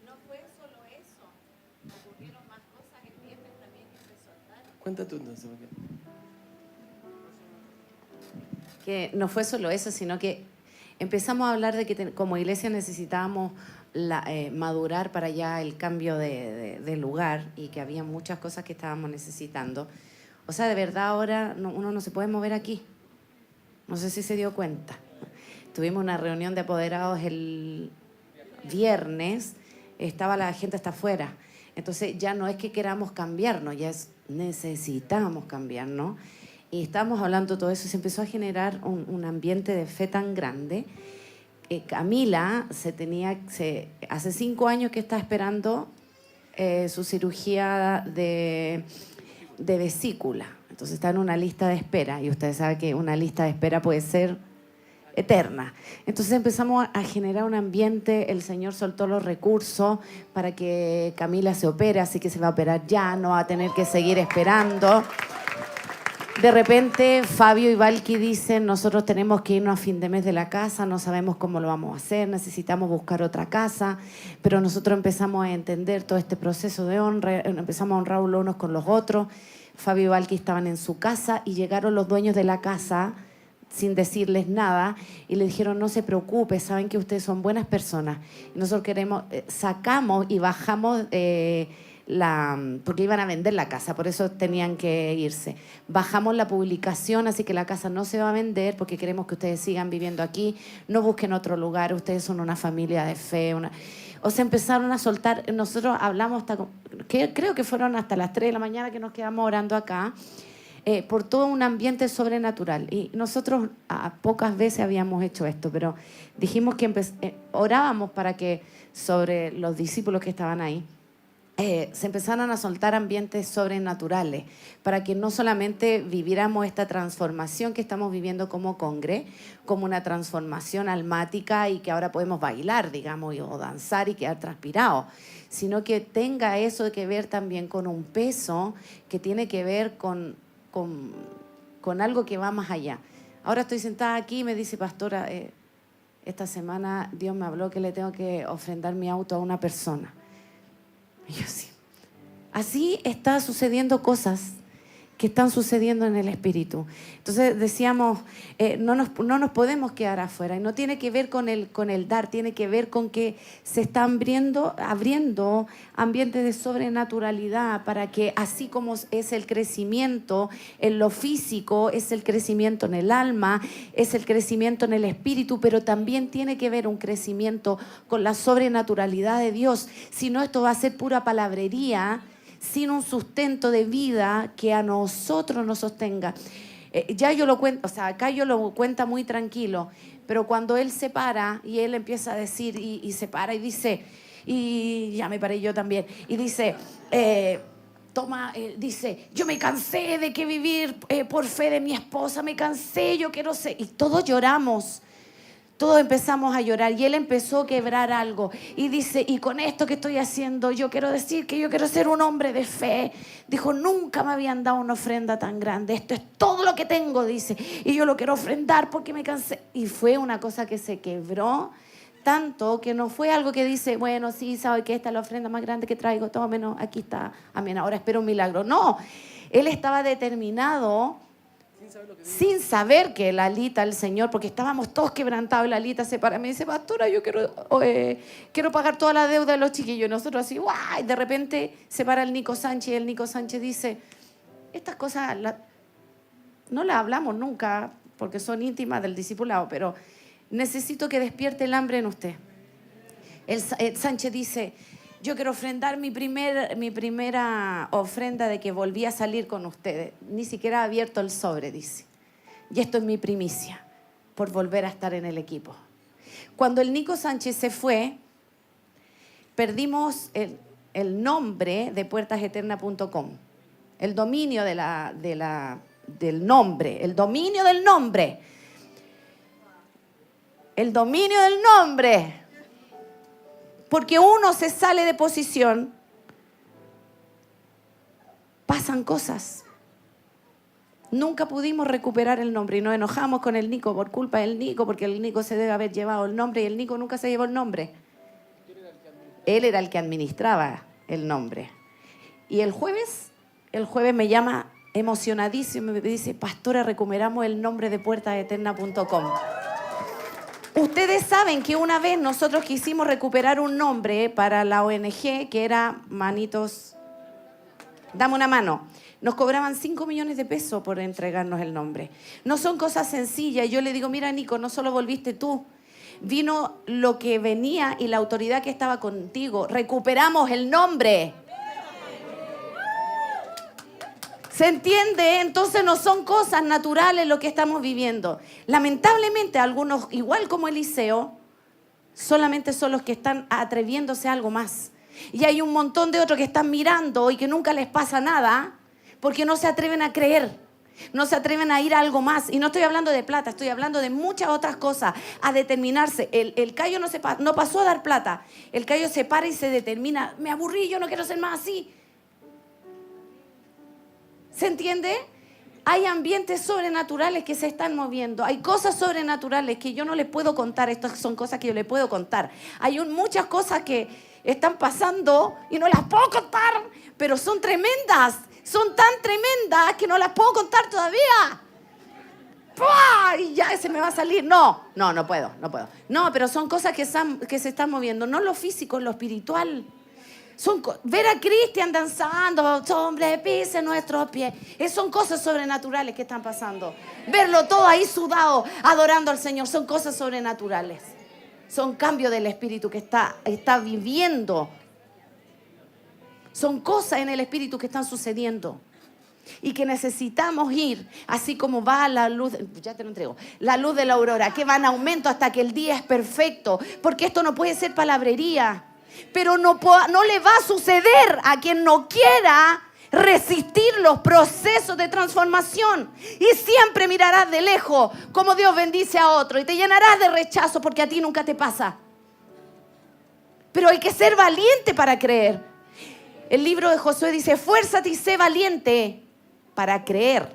No fue solo eso, ocurrieron más cosas el viernes también que se soltaron. Cuenta tú entonces, porque... Que no fue solo eso, sino que empezamos a hablar de que como iglesia necesitábamos madurar para ya el cambio de lugar y que había muchas cosas que estábamos necesitando. O sea, de verdad ahora uno no se puede mover aquí. No sé si se dio cuenta. Tuvimos una reunión de apoderados el viernes, la gente está afuera. Entonces ya no es que queramos cambiarnos, ya necesitamos cambiarnos. Y estábamos hablando de todo eso y se empezó a generar un ambiente de fe tan grande. Camila hace 5 años que está esperando su cirugía de vesícula. Entonces está en una lista de espera y ustedes saben que una lista de espera puede ser eterna. Entonces empezamos a generar un ambiente, el Señor soltó los recursos para que Camila se opere, así que se va a operar ya, no va a tener que seguir esperando. De repente Fabio y Valky dicen, nosotros tenemos que irnos a fin de mes de la casa, no sabemos cómo lo vamos a hacer, necesitamos buscar otra casa, pero nosotros empezamos a entender todo este proceso de honra, empezamos a honrar los unos con los otros. Fabio y Valky estaban en su casa y llegaron los dueños de la casa sin decirles nada y le dijeron, no se preocupe, saben que ustedes son buenas personas. Y nosotros sacamos y bajamos... porque iban a vender la casa, por eso tenían que irse. Bajamos la publicación, así que la casa no se va a vender porque queremos que ustedes sigan viviendo aquí, no busquen otro lugar, ustedes son una familia de fe. O sea, empezaron a soltar, nosotros hablamos creo que fueron hasta las 3 de la mañana que nos quedamos orando acá, por todo un ambiente sobrenatural. Y nosotros pocas veces habíamos hecho esto, pero dijimos que orábamos para que sobre los discípulos que estaban ahí, se empezaron a soltar ambientes sobrenaturales para que no solamente viviéramos esta transformación que estamos viviendo como congre, como una transformación almática y que ahora podemos bailar, digamos, o danzar y quedar transpirados, sino que tenga eso que ver también con un peso que tiene que ver con algo que va más allá. Ahora estoy sentada aquí y me dice, pastora, esta semana Dios me habló que le tengo que ofrendar mi auto a una persona. Y yo así está sucediendo cosas que están sucediendo en el espíritu. Entonces decíamos, no nos podemos quedar afuera. Y no tiene que ver con el dar, tiene que ver con que se están abriendo ambientes de sobrenaturalidad para que así como es el crecimiento en lo físico, es el crecimiento en el alma, es el crecimiento en el espíritu, pero también tiene que ver un crecimiento con la sobrenaturalidad de Dios. Si no, esto va a ser pura palabrería, sin un sustento de vida que a nosotros nos sostenga. Ya yo lo cuento, o sea, acá yo lo cuenta muy tranquilo, pero cuando él se para y él empieza a decir y se para y dice, y ya me paré yo también, y dice, dice, yo me cansé de que vivir por fe de mi esposa, me cansé, yo quiero ser, y todos lloramos. Todos empezamos a llorar y él empezó a quebrar algo y dice, y con esto que estoy haciendo yo quiero decir que yo quiero ser un hombre de fe. Dijo, nunca me habían dado una ofrenda tan grande, esto es todo lo que tengo, dice, y yo lo quiero ofrendar porque me cansé. Y fue una cosa que se quebró tanto que no fue algo que dice, bueno, sí, sabe que esta es la ofrenda más grande que traigo, todo menos, aquí está, amén, ahora espero un milagro. No, él estaba determinado sin saber que Lalita, el Señor, porque estábamos todos quebrantados, y Lalita se para y me dice, pastora, yo quiero pagar toda la deuda de los chiquillos. Y nosotros así, ¡guau! Y de repente se para el Nico Sánchez y el Nico Sánchez dice, estas cosas no las hablamos nunca porque son íntimas del discipulado, pero necesito que despierte el hambre en usted. El Sánchez dice, yo quiero ofrendar mi primera ofrenda de que volví a salir con ustedes. Ni siquiera ha abierto el sobre, dice. Y esto es mi primicia por volver a estar en el equipo. Cuando el Nico Sánchez se fue, perdimos el nombre de puertaseterna.com. El dominio del nombre. El dominio del nombre. El dominio del nombre. Porque uno se sale de posición, pasan cosas. Nunca pudimos recuperar el nombre y nos enojamos con el Nico por culpa del Nico, porque el Nico se debe haber llevado el nombre y el Nico nunca se llevó el nombre. Él era el que administraba el nombre. Y el jueves me llama emocionadísimo y me dice, pastora, recuperamos el nombre de puertaseterna.com. Ustedes saben que una vez nosotros quisimos recuperar un nombre para la ONG que era Manitos, dame una mano. Nos cobraban 5 millones de pesos por entregarnos el nombre. No son cosas sencillas. Yo le digo, mira, Nico, no solo volviste tú. Vino lo que venía y la autoridad que estaba contigo. Recuperamos el nombre. ¿Se entiende? Entonces no son cosas naturales lo que estamos viviendo. Lamentablemente algunos, igual como Eliseo, solamente son los que están atreviéndose a algo más. Y hay un montón de otros que están mirando y que nunca les pasa nada porque no se atreven a creer. No se atreven a ir a algo más. Y no estoy hablando de plata, estoy hablando de muchas otras cosas. A determinarse. El Cayo no pasó a dar plata. El Cayo se para y se determina. Me aburrí, yo no quiero ser más así. ¿Se entiende? Hay ambientes sobrenaturales que se están moviendo. Hay cosas sobrenaturales que yo no les puedo contar. Estas son cosas que yo les puedo contar. Hay muchas cosas que están pasando y no las puedo contar, pero son tremendas. Son tan tremendas que no las puedo contar todavía. ¡Pua! Y ya se me va a salir. No puedo. No, pero son cosas que se están moviendo. No lo físico, lo espiritual. Ver a Cristian danzando, hombre, pise nuestros pies. Son cosas sobrenaturales que están pasando. Verlo todo ahí sudado, adorando al Señor, son cosas sobrenaturales. Son cambios del espíritu que está viviendo. Son cosas en el espíritu que están sucediendo. Y que necesitamos ir, así como va la luz, ya te lo entrego, la luz de la aurora, que va en aumento hasta que el día es perfecto. Porque esto no puede ser palabrería. Pero no le va a suceder a quien no quiera resistir los procesos de transformación. Y siempre mirarás de lejos cómo Dios bendice a otro. Y te llenarás de rechazo porque a ti nunca te pasa. Pero hay que ser valiente para creer. El libro de Josué dice, esfuérzate y sé valiente para creer.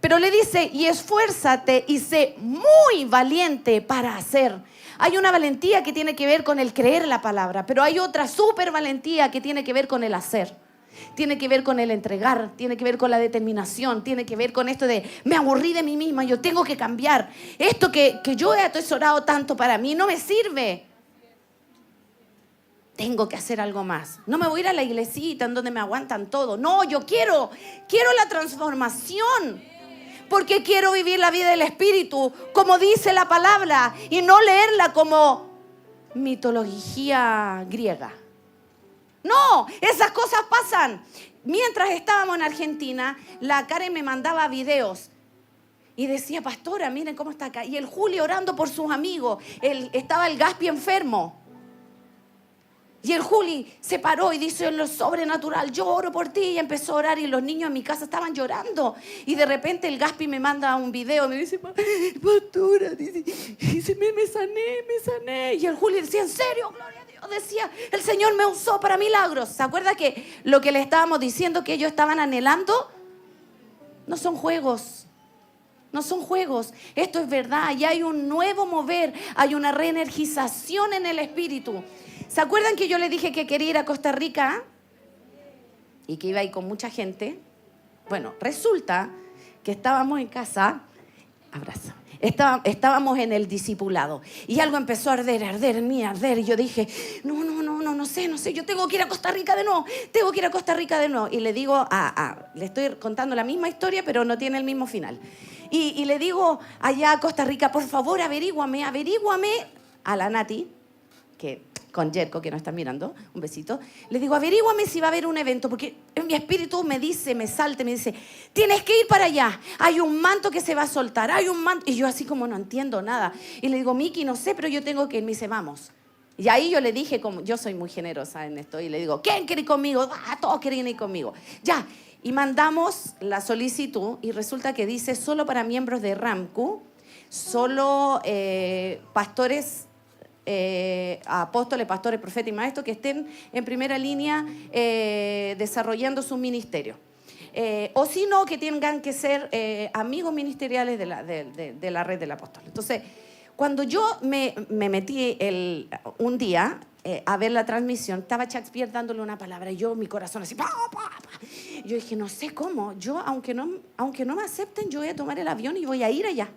Pero le dice, y esfuérzate y sé muy valiente para hacer. Hay una valentía que tiene que ver con el creer la palabra, pero hay otra súper valentía que tiene que ver con el hacer. Tiene que ver con el entregar, tiene que ver con la determinación, tiene que ver con esto de me aburrí de mí misma, yo tengo que cambiar. Esto que yo he atesorado tanto para mí no me sirve. Tengo que hacer algo más. No me voy a ir a la iglesita en donde me aguantan todo. No, yo quiero la transformación. Porque quiero vivir la vida del Espíritu como dice la palabra y no leerla como mitología griega. No, esas cosas pasan. Mientras estábamos en Argentina, la Karen me mandaba videos y decía, pastora, miren cómo está acá. Y el Julio orando por sus amigos. Estaba el Gaspi enfermo. Y el Juli se paró y dice, en lo sobrenatural, yo oro por ti. Y empezó a orar y los niños en mi casa estaban llorando. Y de repente el Gaspi me manda un video, me dice, pastora, dice, me sané. Y el Juli decía, ¿en serio? Gloria a Dios. Decía, el Señor me usó para milagros. ¿Se acuerda que lo que le estábamos diciendo que ellos estaban anhelando? No son juegos. No son juegos. Esto es verdad. Y hay un nuevo mover. Hay una reenergización en el espíritu. ¿Se acuerdan que yo le dije que quería ir a Costa Rica? Y que iba a ir con mucha gente. Bueno, resulta que estábamos en casa. Abrazo. Estábamos en el discipulado. Y algo empezó a arder en mí. Y yo dije, no sé. Yo tengo que ir a Costa Rica de nuevo. Y le digo, le estoy contando la misma historia, pero no tiene el mismo final. Y le digo allá a Costa Rica, por favor, averíguame a la Nati, que con Jerko, que nos está mirando, un besito. Le digo, averíguame si va a haber un evento, porque en mi espíritu me dice, me dice, tienes que ir para allá. Hay un manto que se va a soltar, hay un manto. Y yo así como no entiendo nada. Y le digo, Miki, no sé, pero yo tengo que ir. Me dice, vamos. Y ahí yo le dije, como yo soy muy generosa en esto, y le digo, ¿quién quiere ir conmigo? Todos quieren ir conmigo. Ya. Y mandamos la solicitud y resulta que dice, solo para miembros de RAMCU, solo pastores, apóstoles, pastores, profetas y maestros que estén en primera línea desarrollando su ministerio. o si no, que tengan que ser amigos ministeriales de la red del apóstol. Entonces, cuando yo me metí un día a ver la transmisión, estaba Shakespeare dándole una palabra y yo, mi corazón así, ¡pa, pa, pa! Yo dije, no sé cómo, yo aunque no me acepten, yo voy a tomar el avión y voy a ir allá.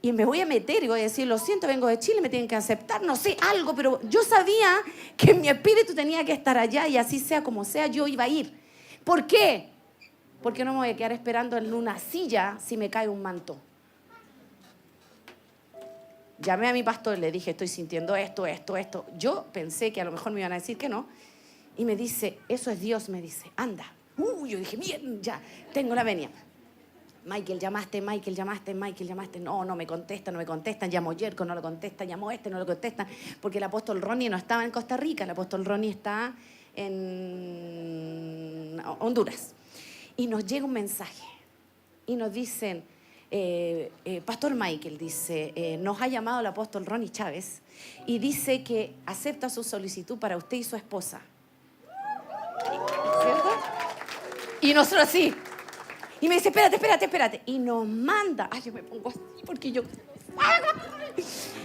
Y me voy a meter y voy a decir, lo siento, vengo de Chile, me tienen que aceptar, no sé, algo, pero yo sabía que mi espíritu tenía que estar allá y así sea como sea, yo iba a ir. ¿Por qué? Porque no me voy a quedar esperando en una silla si me cae un manto. Llamé a mi pastor y le dije, estoy sintiendo esto. Yo pensé que a lo mejor me iban a decir que no. Y me dice, eso es Dios, me dice, anda. Yo dije, bien, ya, tengo la venia. Michael, llamaste. No me contestan. Llamó Jerko, no lo contestan. Llamó no lo contestan. Porque el apóstol Ronnie no estaba en Costa Rica. El apóstol Ronnie está en Honduras. Y nos llega un mensaje. Y nos dicen, Pastor Michael, dice, nos ha llamado el apóstol Ronnie Chávez. Y dice que acepta su solicitud para usted y su esposa. ¿Cierto? Y nosotros así. Y me dice, espérate. Y nos manda, yo me pongo así porque yo...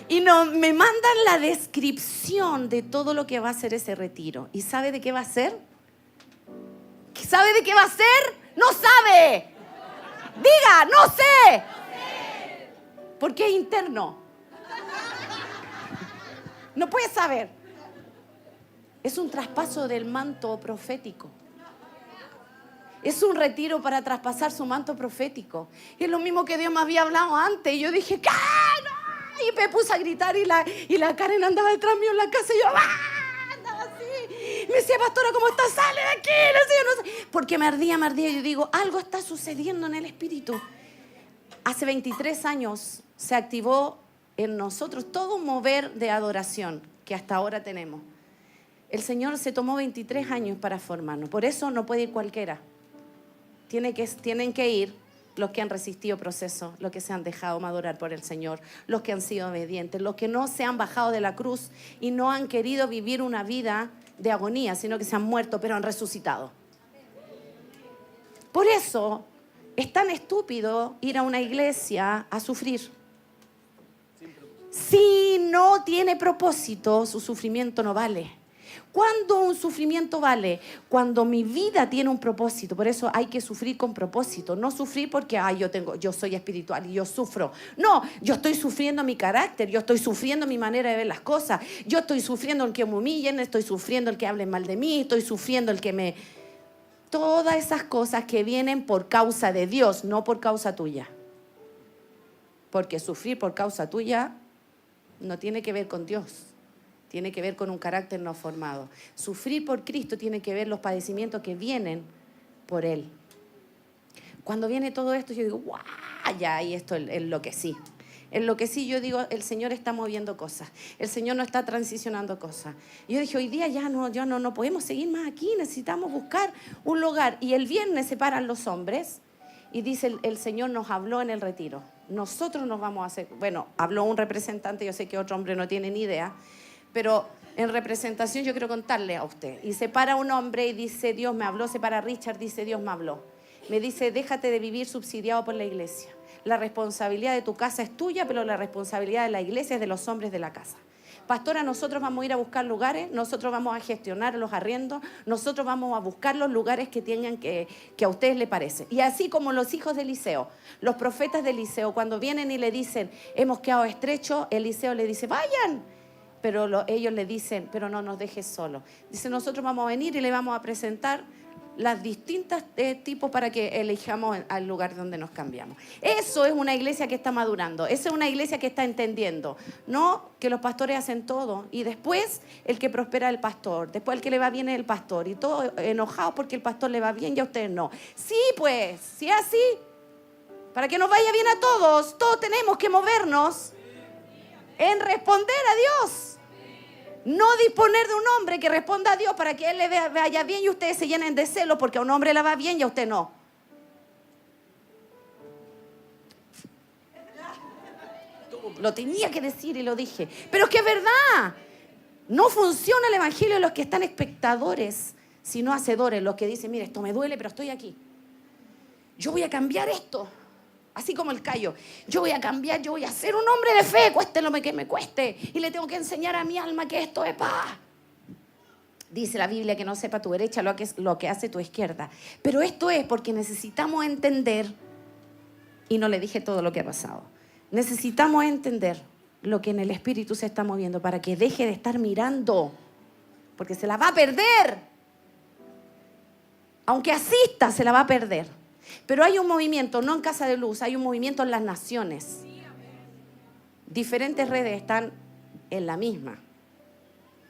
Y me mandan la descripción de todo lo que va a ser ese retiro. ¿Y sabe de qué va a ser? ¿Sabe de qué va a ser? ¡No sabe! Diga, no sé. Porque es interno. No puede saber. Es un traspaso del manto profético. Es un retiro para traspasar su manto profético. Y es lo mismo que Dios me había hablado antes. Y yo dije, ¿qué? No. Y me puse a gritar y la Karen andaba detrás mío en la casa. Y yo, andaba así. Me decía, pastora, ¿cómo estás? Sale de aquí. No sé. Porque me ardía. Y yo digo, algo está sucediendo en el espíritu. Hace 23 años se activó en nosotros todo un mover de adoración que hasta ahora tenemos. El Señor se tomó 23 años para formarnos. Por eso no puede ir cualquiera. Tienen que ir los que han resistido procesos, los que se han dejado madurar por el Señor, los que han sido obedientes, los que no se han bajado de la cruz y no han querido vivir una vida de agonía, sino que se han muerto pero han resucitado. Por eso es tan estúpido ir a una iglesia a sufrir. Si no tiene propósito, su sufrimiento no vale. ¿Cuándo un sufrimiento vale? Cuando mi vida tiene un propósito. Por eso hay que sufrir con propósito. No sufrir porque yo soy espiritual y yo sufro. No, yo estoy sufriendo mi carácter, yo estoy sufriendo mi manera de ver las cosas. Yo estoy sufriendo el que me humillen, estoy sufriendo el que hablen mal de mí, estoy sufriendo el que me... Todas esas cosas que vienen por causa de Dios, no por causa tuya. Porque sufrir por causa tuya no tiene que ver con Dios. Tiene que ver con un carácter no formado. Sufrir por Cristo tiene que ver los padecimientos que vienen por Él. Cuando viene todo esto, yo digo, ¡guau! Ya, y esto enloquecí. Enloquecí, yo digo, el Señor está moviendo cosas. El Señor no está transicionando cosas. Y yo dije, hoy día ya no podemos seguir más aquí. Necesitamos buscar un lugar. Y el viernes se paran los hombres y dice, el Señor nos habló en el retiro. Nosotros nos vamos a hacer... Bueno, habló un representante, yo sé que otro hombre no tiene ni idea. Pero en representación yo quiero contarle a usted. Y se para un hombre y dice, Dios me habló. Se para Richard, dice, Dios me habló. Me dice, déjate de vivir subsidiado por la iglesia. La responsabilidad de tu casa es tuya, pero la responsabilidad de la iglesia es de los hombres de la casa. Pastora, nosotros vamos a ir a buscar lugares, nosotros vamos a gestionar los arriendos, nosotros vamos a buscar los lugares que tengan que a ustedes les parece. Y así como los hijos de Eliseo, los profetas de Eliseo, cuando vienen y le dicen, hemos quedado estrechos, Eliseo le dice, vayan. Pero ellos le dicen, pero no nos dejes solos. Dice, nosotros vamos a venir y le vamos a presentar las distintas tipos para que elijamos al lugar donde nos cambiamos. Eso es una iglesia que está madurando. Esa es una iglesia que está entendiendo. No que los pastores hacen todo y después el que prospera es el pastor. Después el que le va bien es el pastor. Y todos enojados porque el pastor le va bien y a ustedes no. Sí, pues, si es así, para que nos vaya bien a todos, todos tenemos que movernos en responder a Dios. No disponer de un hombre que responda a Dios para que él le vaya bien y ustedes se llenen de celo porque a un hombre le va bien y a usted no. Lo tenía que decir y lo dije. Pero es que es verdad. No funciona el evangelio de los que están espectadores, sino hacedores. Los que dicen, mire, esto me duele, pero estoy aquí. yo voy a cambiar esto. Así como el Cayo, yo voy a cambiar, yo voy a ser un hombre de fe, cueste lo que me cueste. Y le tengo que enseñar a mi alma que esto es paz. Dice la Biblia que no sepa tu derecha lo que hace tu izquierda. Pero esto es porque necesitamos entender, y no le dije todo lo que ha pasado, necesitamos entender lo que en el Espíritu se está moviendo para que deje de estar mirando, porque se la va a perder. Aunque asista, se la va a perder. Pero hay un movimiento, no en Casa de Luz, hay un movimiento en las naciones. Diferentes redes están en la misma.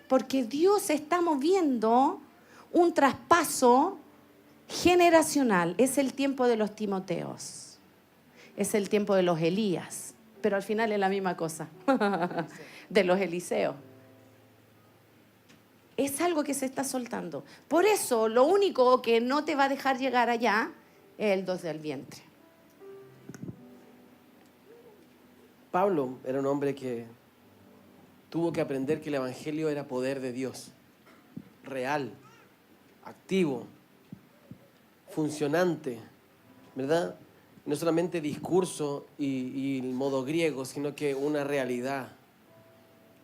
Porque Dios está moviendo un traspaso generacional. Es el tiempo de los Timoteos. Es el tiempo de los Elías. Pero al final es la misma cosa. De los Eliseos. Es algo que se está soltando. Por eso, lo único que no te va a dejar llegar allá es el 2 del vientre. Pablo era un hombre que tuvo que aprender que el evangelio era poder de Dios, real, activo, funcionante, ¿verdad? No solamente discurso y el modo griego, sino que una realidad.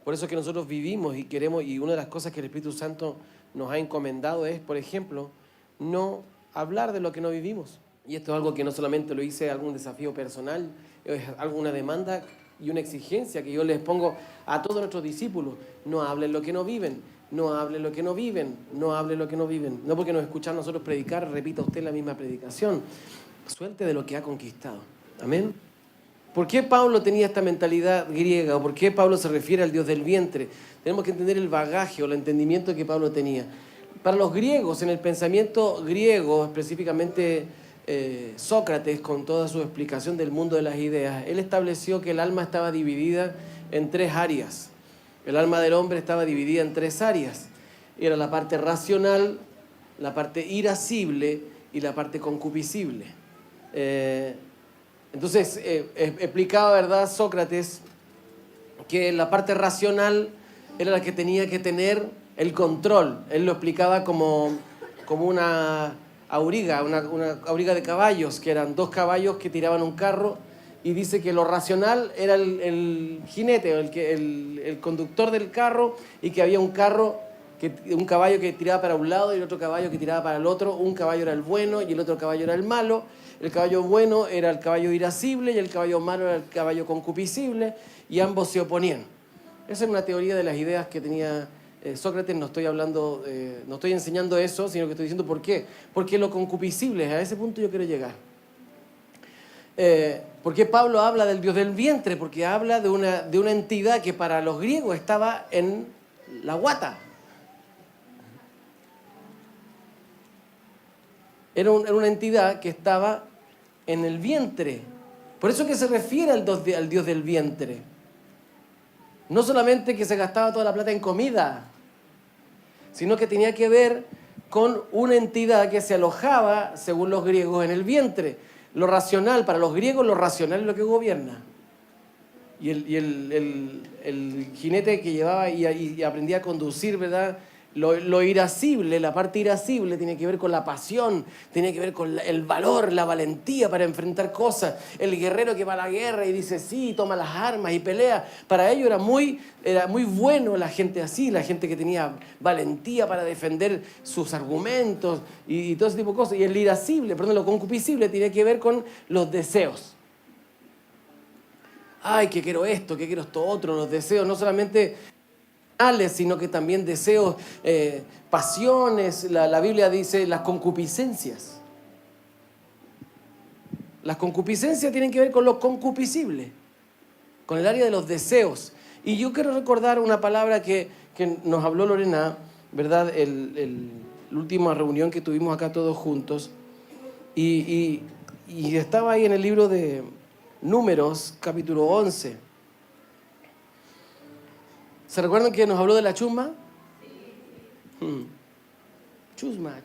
Por eso que nosotros vivimos y queremos, y una de las cosas que el Espíritu Santo nos ha encomendado es, por ejemplo, no hablar de lo que no vivimos. Y esto es algo que no solamente lo hice algún desafío personal, es alguna demanda y una exigencia que yo les pongo a todos nuestros discípulos. No hablen lo que no viven, no hablen lo que no viven, no hablen lo que no viven. No porque nos escuchan nosotros predicar, repita usted la misma predicación. Suelte de lo que ha conquistado. Amén. ¿Por qué Pablo tenía esta mentalidad griega? ¿O por qué Pablo se refiere al Dios del vientre? Tenemos que entender el bagaje o el entendimiento que Pablo tenía. Para los griegos, en el pensamiento griego, específicamente Sócrates, con toda su explicación del mundo de las ideas, él estableció que el alma estaba dividida en 3 áreas. El alma del hombre estaba dividida en 3 áreas. Era la parte racional, la parte irascible y la parte concupiscible. Entonces, explicaba, ¿verdad?, Sócrates, que la parte racional era la que tenía que tener el control. Él lo explicaba como una auriga, una auriga de caballos, que eran 2 caballos que tiraban un carro, y dice que lo racional era el jinete, el conductor del carro, y que había un caballo que tiraba para un lado y el otro caballo que tiraba para el otro. Un caballo era el bueno y el otro caballo era el malo. El caballo bueno era el caballo irascible y el caballo malo era el caballo concupiscible, y ambos se oponían. Esa es una teoría de las ideas que tenía Sócrates. No estoy hablando, no estoy enseñando eso, sino que estoy diciendo por qué. Porque lo concupiscible, a ese punto yo quiero llegar. ¿Por qué Pablo habla del Dios del vientre? Porque habla de una entidad que para los griegos estaba en la guata. Era una entidad que estaba en el vientre. Por eso que se refiere al Dios del vientre. No solamente que se gastaba toda la plata en comida, sino que tenía que ver con una entidad que se alojaba, según los griegos, en el vientre. Lo racional, para los griegos, lo racional es lo que gobierna. Y el jinete que llevaba y aprendía a conducir, ¿verdad? Lo irascible, la parte irascible tiene que ver con la pasión, tiene que ver con el valor, la valentía para enfrentar cosas. El guerrero que va a la guerra y dice sí, toma las armas y pelea. Para ellos era muy bueno la gente así, la gente que tenía valentía para defender sus argumentos y todo ese tipo de cosas. Y el irascible, lo concupiscible tiene que ver con los deseos. Ay, que quiero esto, que quiero esto otro, los deseos, no solamente sino que también deseos, pasiones. La Biblia dice las concupiscencias. Las concupiscencias tienen que ver con lo concupiscible, con el área de los deseos. Y yo quiero recordar una palabra que nos habló Lorena, ¿verdad? La última reunión que tuvimos acá todos juntos. Y estaba ahí en el libro de Números, capítulo 11. ¿Se recuerdan que nos habló de la chusma? Chusma.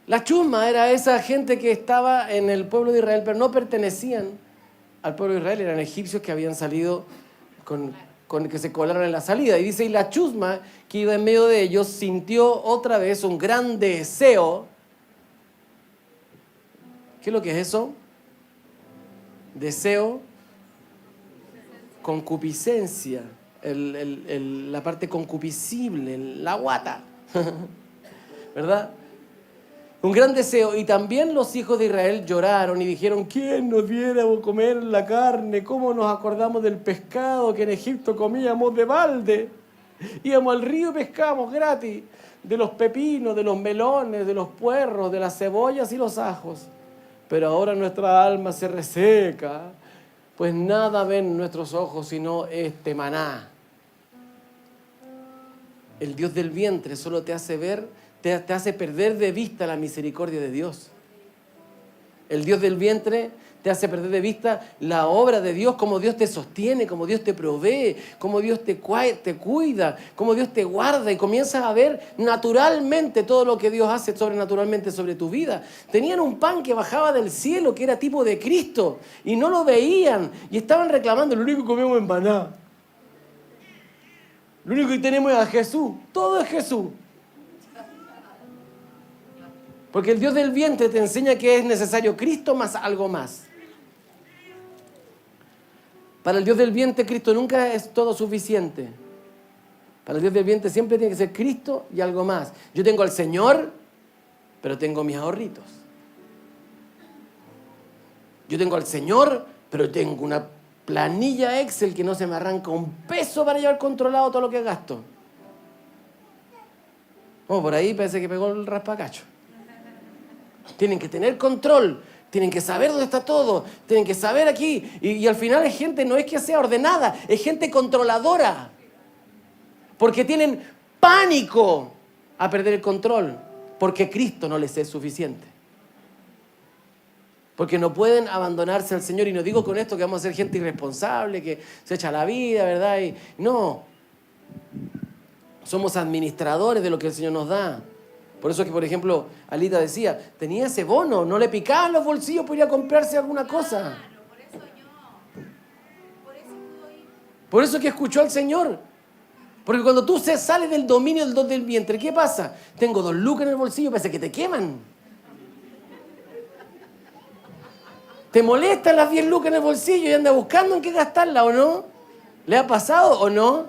La chusma era esa gente que estaba en el pueblo de Israel, pero no pertenecían al pueblo de Israel. Eran egipcios que habían salido con que se colaron en la salida. Y dice, y la chusma que iba en medio de ellos sintió otra vez un gran deseo ¿Qué es lo que es eso? Deseo, concupiscencia, la parte concupiscible, la guata, ¿verdad? Un gran deseo. Y también los hijos de Israel lloraron y dijeron, ¿quién nos diera a comer la carne? ¿Cómo nos acordamos del pescado que en Egipto comíamos de balde? Íbamos al río y pescábamos gratis, de los pepinos, de los melones, de los puerros, de las cebollas y los ajos. Pero ahora nuestra alma se reseca, pues nada ven nuestros ojos sino este maná. El Dios del vientre solo te hace ver, te hace perder de vista la misericordia de Dios. El Dios del vientre te hace perder de vista la obra de Dios, cómo Dios te sostiene, cómo Dios te provee, cómo Dios te cuida, cómo Dios te guarda, y comienzas a ver naturalmente todo lo que Dios hace sobrenaturalmente sobre tu vida. Tenían un pan que bajaba del cielo, que era tipo de Cristo, y no lo veían, y estaban reclamando, lo único que comemos es maná. Lo único que tenemos es a Jesús, todo es Jesús. Porque el Dios del vientre te enseña que es necesario Cristo más algo más. Para el Dios del vientre, Cristo nunca es todo suficiente. Para el Dios del vientre siempre tiene que ser Cristo y algo más. Yo tengo al Señor, pero tengo mis ahorritos. Yo tengo al Señor, pero tengo una planilla Excel que no se me arranca un peso para llevar controlado todo lo que gasto. Oh, por ahí parece que pegó el raspacacho. Tienen que tener control, tienen que saber dónde está todo, tienen que saber aquí. Y al final es gente, no es que sea ordenada, es gente controladora. Porque tienen pánico a perder el control, porque Cristo no les es suficiente. Porque no pueden abandonarse al Señor. Y no digo con esto que vamos a ser gente irresponsable, que se echa la vida, ¿verdad? Y no. Somos administradores de lo que el Señor nos da. Por eso es que, por ejemplo, Alita decía, tenía ese bono, no le picaban los bolsillos por ir a comprarse alguna cosa. Por eso es que escuchó al Señor. Porque cuando tú sales del dominio del Dios del vientre, ¿qué pasa? Tengo 2 lucas en el bolsillo, parece que te queman. ¿Te molestan las 10 lucas en el bolsillo y andas buscando en qué gastarla o no? ¿Le ha pasado o no?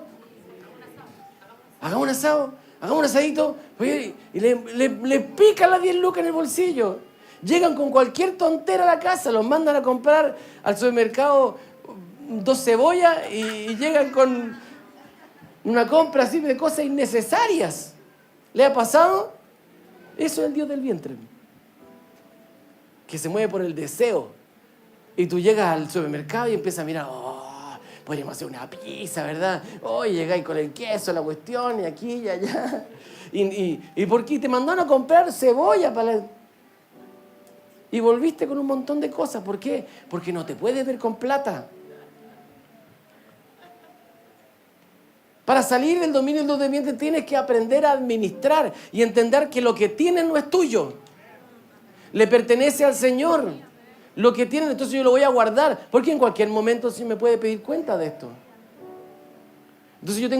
Hagamos un asado, hagamos un asadito, oye, y le pican las 10 lucas en el bolsillo. Llegan con cualquier tontera a la casa, los mandan a comprar al supermercado 2 cebollas y llegan con una compra así de cosas innecesarias. ¿Le ha pasado? Eso es el Dios del vientre, que se mueve por el deseo. Y tú llegas al supermercado y empiezas a mirar, podríamos hacer una pizza, ¿verdad? Llegáis con el queso, la cuestión, y aquí y allá. ¿Y por qué te mandaron a comprar cebolla y volviste con un montón de cosas? ¿Por qué? Porque no te puedes ver con plata. Para salir del dominio del Dios del vientre tienes que aprender a administrar y entender que lo que tienes no es tuyo. Le pertenece al Señor. Lo que tienen, entonces yo lo voy a guardar, porque en cualquier momento sí me puede pedir cuenta de esto. Entonces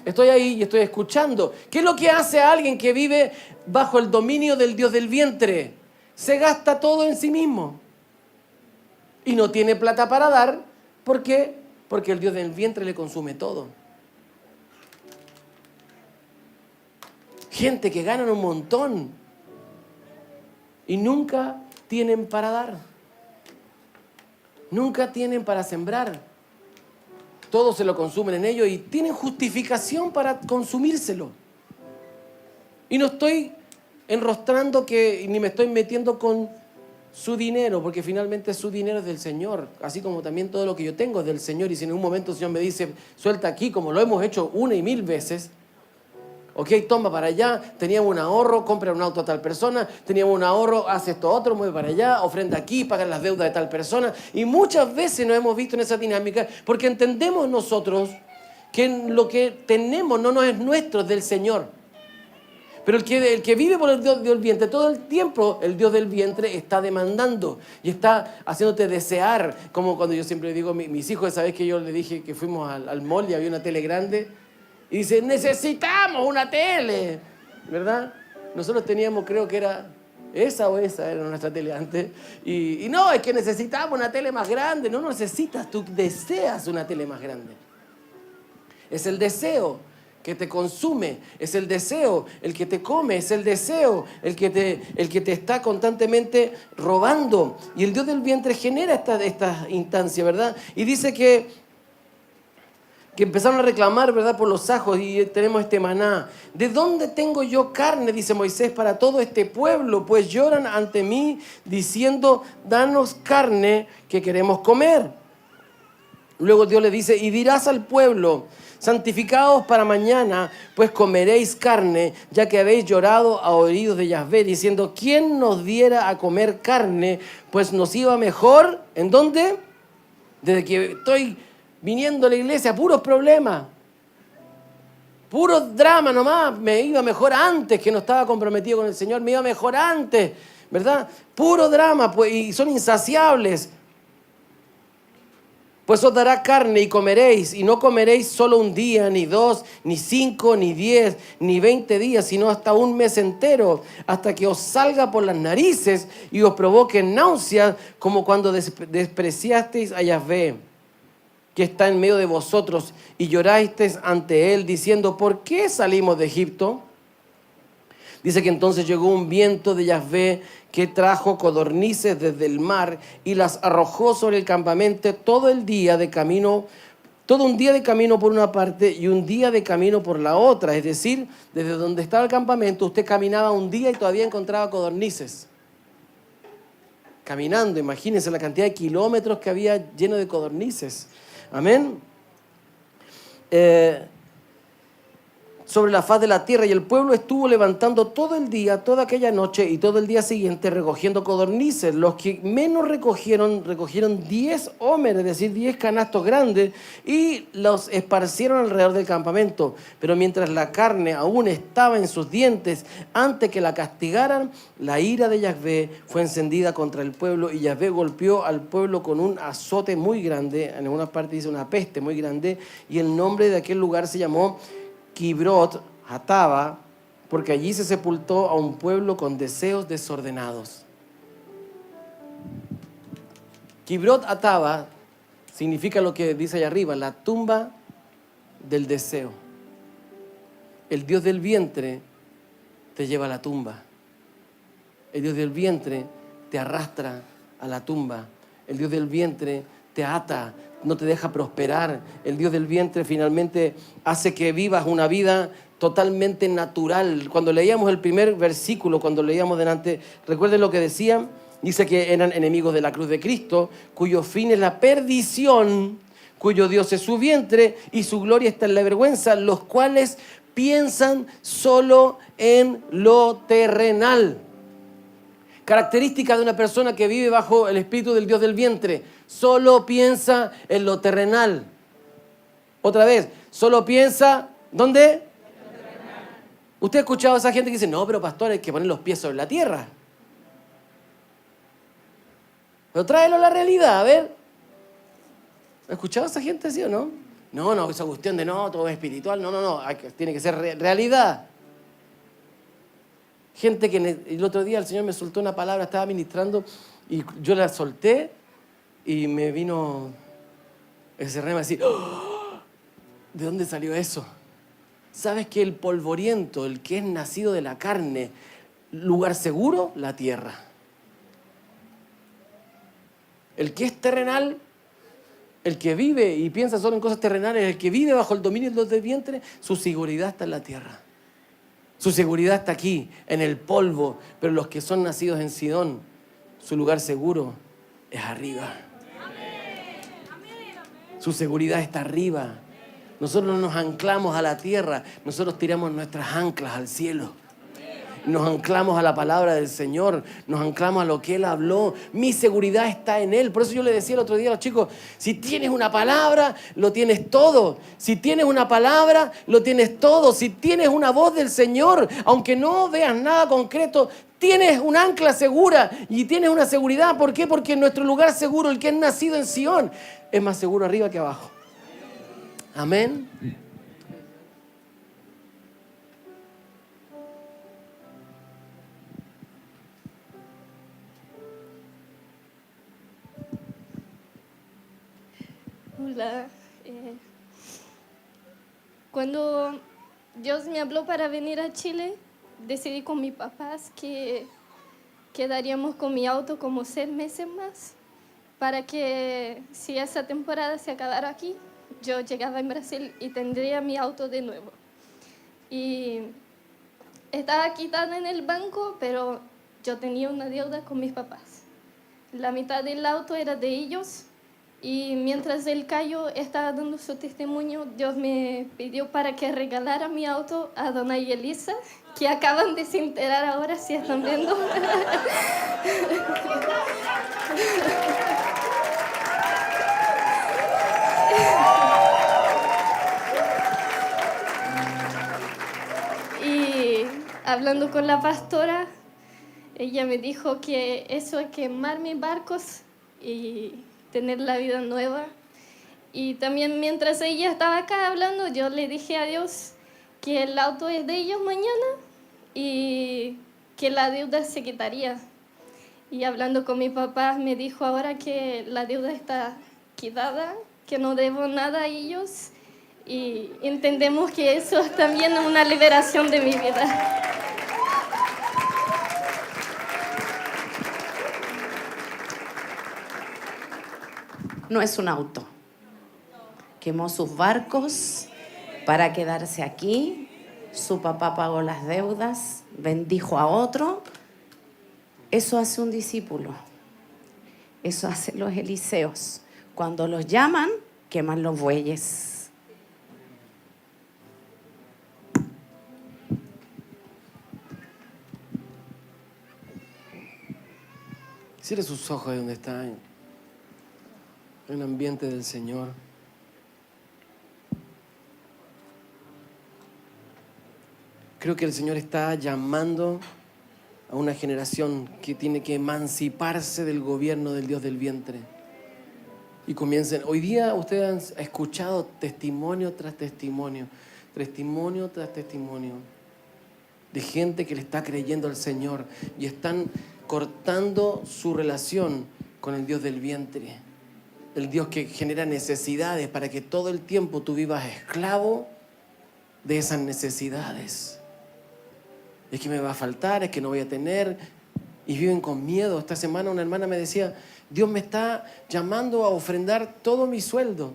estoy ahí y estoy escuchando. ¿Qué es lo que hace a alguien que vive bajo el dominio del Dios del vientre? Se gasta todo en sí mismo. Y no tiene plata para dar. ¿Por qué? Porque el Dios del vientre le consume todo. Gente que ganan un montón y nunca tienen para dar. Nunca tienen para sembrar. Todo se lo consumen en ellos y tienen justificación para consumírselo. Y no estoy enrostrando ni me estoy metiendo con su dinero, porque finalmente su dinero es del Señor, así como también todo lo que yo tengo es del Señor. Y si en un momento el Señor me dice, suelta aquí, como lo hemos hecho 1 y 1000 veces, ok, toma para allá, teníamos un ahorro, compra un auto a tal persona, teníamos un ahorro, hace esto otro, mueve para allá, ofrenda aquí, paga las deudas de tal persona. Y muchas veces nos hemos visto en esa dinámica porque entendemos nosotros que lo que tenemos no es nuestro, es del Señor. Pero el que vive por el Dios del vientre, todo el tiempo el Dios del vientre está demandando y está haciéndote desear. Como cuando yo siempre digo a mis hijos, esa vez que yo le dije que fuimos al mall y había una tele grande, y dice, necesitamos una tele, ¿verdad? Nosotros teníamos, creo que era Esa o esa era nuestra tele antes. Y no, es que necesitamos una tele más grande. No necesitas, tú deseas una tele más grande. Es el deseo que te consume, es el deseo el que te come, es el deseo el que te está constantemente robando. Y el Dios del vientre genera esta instancia, ¿verdad? Y dice que empezaron a reclamar, ¿verdad?, por los ajos, y tenemos este maná. ¿De dónde tengo yo carne?, dice Moisés, para todo este pueblo, pues lloran ante mí diciendo, danos carne que queremos comer. Luego Dios le dice, y dirás al pueblo, santificaos para mañana, pues comeréis carne, ya que habéis llorado a oídos de Yahvé, diciendo, ¿quién nos diera a comer carne? Pues nos iba mejor. ¿En dónde? Desde que estoy viniendo a la iglesia, puros problemas, puros dramas nomás. Me iba mejor antes, que no estaba comprometido con el Señor, me iba mejor antes, ¿verdad? Puro drama, pues, y son insaciables. Pues os dará carne y comeréis, y no comeréis solo un día, ni 2, ni 5, ni 10, ni 20 días, sino hasta un mes entero, hasta que os salga por las narices y os provoque náuseas, como cuando despreciasteis a Yahvé, que está en medio de vosotros, y llorasteis ante él, diciendo, ¿por qué salimos de Egipto? Dice que entonces llegó un viento de Yahvé que trajo codornices desde el mar y las arrojó sobre el campamento todo un día de camino por una parte y un día de camino por la otra. Es decir, desde donde estaba el campamento, usted caminaba un día y todavía encontraba codornices. Caminando, imagínense la cantidad de kilómetros que había lleno de codornices. Amén. Sobre la faz de la tierra, y el pueblo estuvo levantando todo el día, toda aquella noche y todo el día siguiente recogiendo codornices. Los que menos recogieron 10 homer, es decir, 10 canastos grandes, y los esparcieron alrededor del campamento. Pero mientras la carne aún estaba en sus dientes, antes que la castigaran, la ira de Yahvé fue encendida contra el pueblo, y Yahvé golpeó al pueblo con un azote muy grande. En algunas partes dice una peste muy grande, y el nombre de aquel lugar se llamó Kibrot Hatava, porque allí se sepultó a un pueblo con deseos desordenados. Kibrot Hatava significa lo que dice allá arriba, la tumba del deseo. El Dios del vientre te lleva a la tumba. El Dios del vientre te arrastra a la tumba. El Dios del vientre te ata, no te deja prosperar. El Dios del vientre finalmente hace que vivas una vida totalmente natural. Cuando leíamos el primer versículo, cuando leíamos delante, recuerden lo que decía, dice que eran enemigos de la cruz de Cristo, cuyo fin es la perdición, cuyo Dios es su vientre y su gloria está en la vergüenza, los cuales piensan solo en lo terrenal. Característica de una persona que vive bajo el espíritu del Dios del vientre: solo piensa en lo terrenal. Otra vez, solo piensa, ¿dónde? Usted ha escuchado a esa gente que dice, no, pero pastor, hay que poner los pies sobre la tierra. Pero tráelo a la realidad, a ver. ¿Ha escuchado a esa gente así o no? No, esa cuestión de no, todo es espiritual. No, tiene que ser realidad. Gente que el otro día el Señor me soltó una palabra, estaba ministrando y yo la solté y me vino ese rema así, ¡oh! ¿De dónde salió eso? ¿Sabes que el polvoriento, el que es nacido de la carne, lugar seguro? La tierra. El que es terrenal, el que vive y piensa solo en cosas terrenales, el que vive bajo el dominio del vientre, su seguridad está en la tierra. Su seguridad está aquí, en el polvo, pero los que son nacidos en Sidón, su lugar seguro es arriba. Su seguridad está arriba. Nosotros no nos anclamos a la tierra, nosotros tiramos nuestras anclas al cielo. Nos anclamos a la palabra del Señor, nos anclamos a lo que Él habló. Mi seguridad está en Él. Por eso yo le decía el otro día a los chicos, si tienes una palabra, lo tienes todo. Si tienes una palabra, lo tienes todo. Si tienes una voz del Señor, aunque no veas nada concreto, tienes un ancla segura y tienes una seguridad. ¿Por qué? Porque en nuestro lugar seguro, el que es nacido en Sion, es más seguro arriba que abajo. Amén. película. Cuando Dios me habló para venir a Chile, decidí con mis papás que quedaríamos con mi auto como 6 meses más, para que si esa temporada se acabara aquí, yo llegaba en Brasil y tendría mi auto de nuevo. Y estaba quitada en el banco, pero yo tenía una deuda con mis papás. La mitad del auto era de ellos, y mientras el Cayo estaba dando su testimonio, Dios me pidió para que regalara mi auto a Donna y Elisa, que acaban de se enterar ahora, si están viendo. Y hablando con la pastora, ella me dijo que eso es quemar mis barcos y tener la vida nueva. Y también mientras ella estaba acá hablando, yo le dije a Dios que el auto es de ellos mañana y que la deuda se quitaría. Y hablando con mi papá, me dijo ahora que la deuda está quitada, que no debo nada a ellos, y entendemos que eso es también una liberación de mi vida. No es un auto. Quemó sus barcos para quedarse aquí. Su papá pagó las deudas, bendijo a otro. Eso hace un discípulo. Eso hacen los Eliseos. Cuando los llaman, queman los bueyes. Cierre sus ojos de donde está, en un ambiente del Señor. Creo que el Señor está llamando a una generación que tiene que emanciparse del gobierno del Dios del vientre. Y comiencen. Hoy día ustedes han escuchado testimonio tras testimonio, testimonio tras testimonio, de gente que le está creyendo al Señor y están cortando su relación con el Dios del vientre, el Dios que genera necesidades para que todo el tiempo tú vivas esclavo de esas necesidades. Es que me va a faltar, es que no voy a tener, y viven con miedo. Esta semana una hermana me decía: Dios me está llamando a ofrendar todo mi sueldo.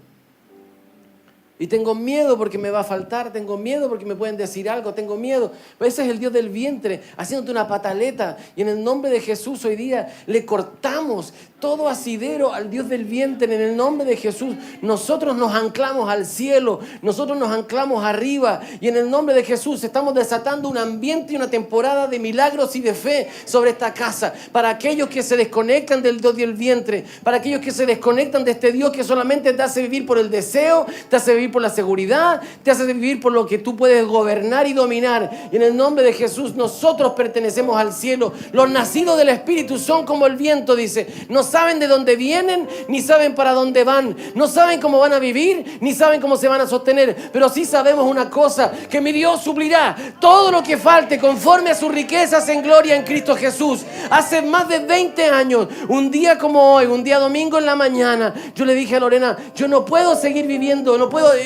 Y tengo miedo porque me va a faltar, tengo miedo porque me pueden decir algo, tengo miedo. Pero ese es el Dios del vientre, haciéndote una pataleta. Y en el nombre de Jesús hoy día le cortamos todo asidero al Dios del vientre. En el nombre de Jesús nosotros nos anclamos al cielo, nosotros nos anclamos arriba. Y en el nombre de Jesús estamos desatando un ambiente y una temporada de milagros y de fe sobre esta casa. Para aquellos que se desconectan del Dios del vientre, para aquellos que se desconectan de este Dios que solamente te hace vivir por el deseo, te hace vivir por la seguridad, te hace vivir por lo que tú puedes gobernar y dominar. Y en el nombre de Jesús nosotros pertenecemos al cielo. Los nacidos del Espíritu son como el viento, dice. No saben de dónde vienen, ni saben para dónde van. No saben cómo van a vivir, ni saben cómo se van a sostener. Pero sí sabemos una cosa, que mi Dios suplirá todo lo que falte conforme a sus riquezas en gloria en Cristo Jesús. Hace más de 20 años, un día como hoy, un día domingo en la mañana, yo le dije a Lorena: yo no puedo seguir viviendo, no puedo.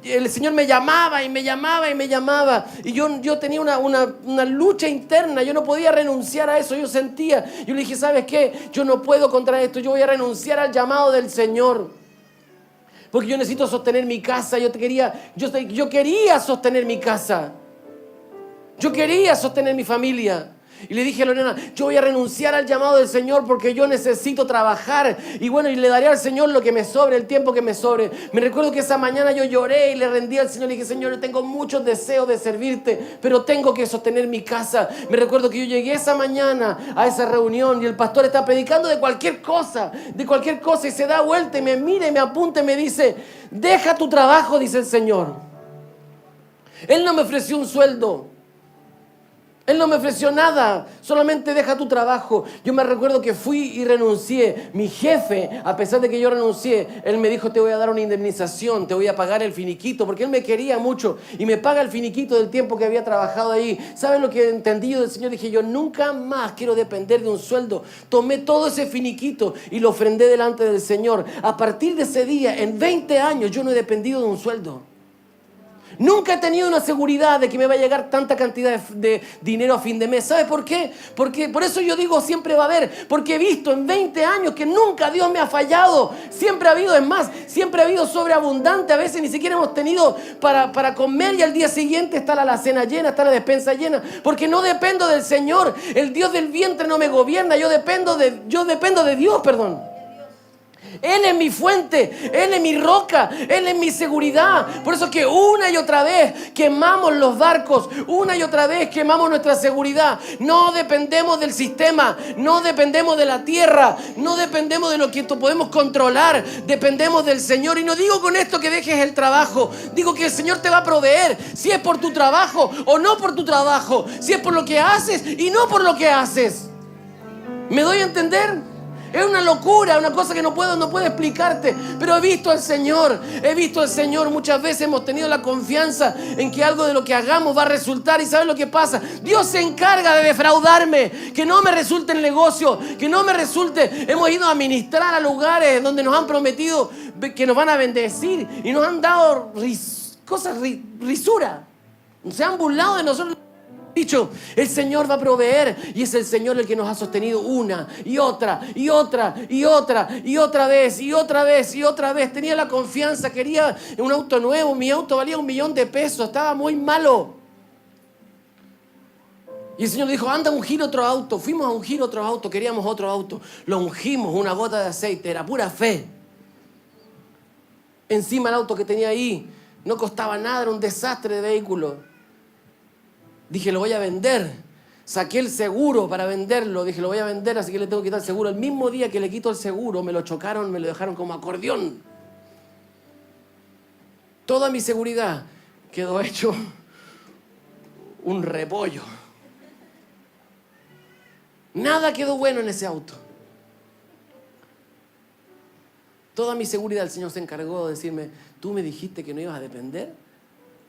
El Señor me llamaba y me llamaba y me llamaba, y yo tenía una lucha interna. Yo no podía renunciar a eso. Yo sentía, yo le dije: ¿sabes qué? Yo no puedo contra esto. Yo voy a renunciar al llamado del Señor, porque yo necesito sostener mi casa. Yo quería sostener mi casa, yo quería sostener mi familia. Y le dije a Lorena: yo voy a renunciar al llamado del Señor porque yo necesito trabajar. Y bueno, y le daré al Señor lo que me sobre, el tiempo que me sobre. Me recuerdo que esa mañana yo lloré y le rendí al Señor. Le dije: Señor, yo tengo muchos deseos de servirte, pero tengo que sostener mi casa. Me recuerdo que yo llegué esa mañana a esa reunión y el pastor está predicando de cualquier cosa, y se da vuelta y me mira y me apunta y me dice: deja tu trabajo, dice el Señor. Él no me ofreció un sueldo. Él no me ofreció nada, solamente deja tu trabajo. Yo me recuerdo que fui y renuncié. Mi jefe, a pesar de que yo renuncié, él me dijo, te voy a dar una indemnización, te voy a pagar el finiquito, porque él me quería mucho y me paga el finiquito del tiempo que había trabajado ahí. ¿Sabes lo que entendí yo del Señor? Dije, yo nunca más quiero depender de un sueldo. Tomé todo ese finiquito y lo ofrendé delante del Señor. A partir de ese día, en 20 años, yo no he dependido de un sueldo. Nunca he tenido una seguridad de que me va a llegar tanta cantidad de dinero a fin de mes. ¿Sabes por qué? Porque por eso yo digo siempre va a haber. Porque he visto en 20 años que nunca Dios me ha fallado. Siempre ha habido, es más, siempre ha habido sobreabundante. A veces ni siquiera hemos tenido para comer y al día siguiente está la alacena llena, está la despensa llena. Porque no dependo del Señor. El Dios del vientre no me gobierna. Yo dependo de Dios, perdón. Él es mi fuente, Él es mi roca, Él es mi seguridad. Por eso que una y otra vez quemamos los barcos, una y otra vez quemamos nuestra seguridad. No dependemos del sistema, no dependemos de la tierra, no dependemos de lo que podemos controlar, dependemos del Señor. Y no digo con esto que dejes el trabajo, digo que el Señor te va a proveer, si es por tu trabajo o no por tu trabajo, si es por lo que haces y no por lo que haces. ¿Me doy a entender? Es una locura, una cosa que no puedo explicarte, pero he visto al Señor muchas veces. Hemos tenido la confianza en que algo de lo que hagamos va a resultar. ¿Y sabes lo que pasa? Dios se encarga de defraudarme, que no me resulte el negocio, que no me resulte. Hemos ido a ministrar a lugares donde nos han prometido que nos van a bendecir y nos han dado risura. Se han burlado de nosotros. Dicho, el Señor va a proveer y es el Señor el que nos ha sostenido una y otra y otra y otra y otra vez y otra vez y otra vez. Tenía la confianza, quería un auto nuevo, mi auto valía $1.000.000, estaba muy malo. Y el Señor dijo, anda a ungir otro auto. Fuimos a ungir otro auto, queríamos otro auto. Lo ungimos, una gota de aceite, era pura fe. Encima el auto que tenía ahí no costaba nada, era un desastre de vehículo. Dije, lo voy a vender. Saqué el seguro para venderlo. Dije, lo voy a vender, así que le tengo que quitar el seguro. El mismo día que le quito el seguro, me lo chocaron, me lo dejaron como acordeón. Toda mi seguridad quedó hecho un repollo. Nada quedó bueno en ese auto. Toda mi seguridad, el Señor se encargó de decirme, tú me dijiste que no ibas a depender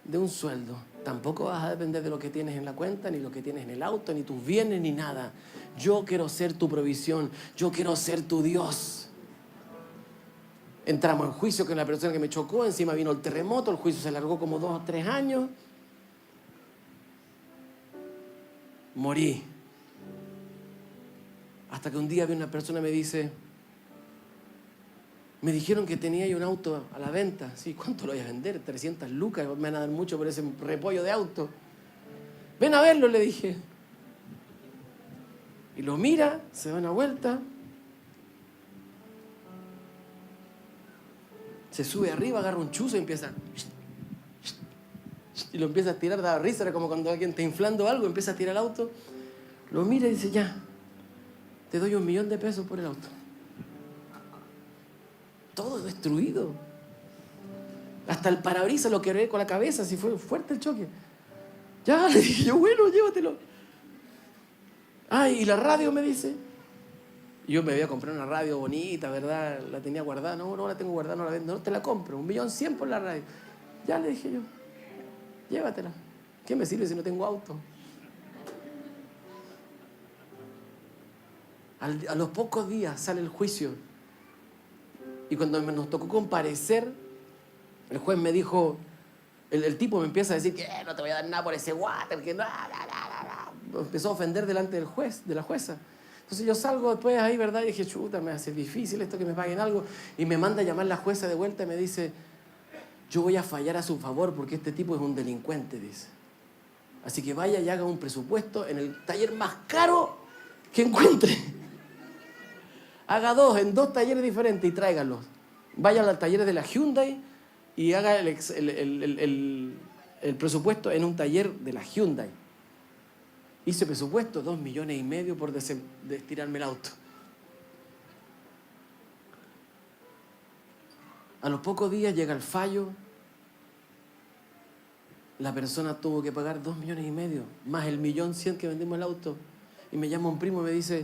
de un sueldo. Tampoco vas a depender de lo que tienes en la cuenta, ni lo que tienes en el auto, ni tus bienes, ni nada. Yo quiero ser tu provisión. Yo quiero ser tu Dios. Entramos en juicio con la persona que me chocó. Encima vino el terremoto. El juicio se alargó como 2 o 3 años. Morí. Hasta que un día vi una persona y me dice, me dijeron que tenía ahí un auto a la venta. Sí, ¿cuánto lo voy a vender? 300 lucas, me van a dar mucho por ese repollo de auto. Ven a verlo, le dije. Y lo mira, se da una vuelta. Se sube arriba, agarra un chuzo y empieza. Y lo empieza a tirar, da risa, era como cuando alguien está inflando algo, empieza a tirar el auto. Lo mira y dice, ya, te doy $1.000.000 por el auto. Todo destruido. Hasta el parabrisas lo quebré con la cabeza, si fue fuerte el choque. Ya, le dije yo, bueno, llévatelo. Ay, y la radio, me dice. Yo me voy a comprar una radio bonita, ¿verdad? La tenía guardada. No la tengo guardada, no la vendo. No, te la compro, $1.100.000 por la radio. Ya, le dije yo, llévatela. ¿Qué me sirve si no tengo auto? A los pocos días sale el juicio. Y cuando nos tocó comparecer, el juez me dijo, el tipo me empieza a decir que no te voy a dar nada por ese water, que no. Empezó a ofender delante del juez, de la jueza. Entonces yo salgo después ahí, ¿verdad? Y dije, chuta, me hace difícil esto que me paguen algo. Y me manda a llamar la jueza de vuelta y me dice, yo voy a fallar a su favor porque este tipo es un delincuente, dice. Así que vaya y haga un presupuesto en el taller más caro que encuentre. Haga en 2 talleres diferentes y tráigalos. Vaya al taller de la Hyundai y haga el presupuesto en un taller de la Hyundai. Hice presupuesto, $2.5 millones por estirarme el auto. A los pocos días llega el fallo. La persona tuvo que pagar 2,5 millones, más el 1.100.000 que vendimos el auto. Y me llama un primo y me dice,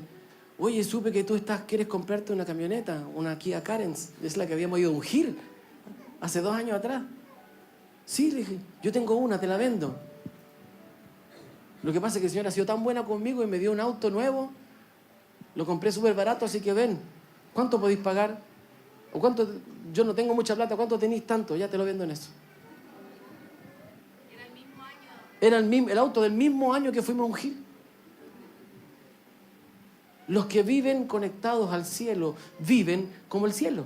oye, supe que tú quieres comprarte una camioneta, una Kia Carens, es la que habíamos ido a ungir hace 2 años atrás. Sí, le dije, yo tengo una, te la vendo. Lo que pasa es que el Señor ha sido tan buena conmigo y me dio un auto nuevo, lo compré súper barato, así que ven, ¿cuánto podéis pagar? ¿O cuánto? Yo no tengo mucha plata, ¿cuánto tenéis tanto? Ya te lo vendo en eso. Era el auto del mismo año que fuimos a ungir. Los que viven conectados al cielo viven como el cielo.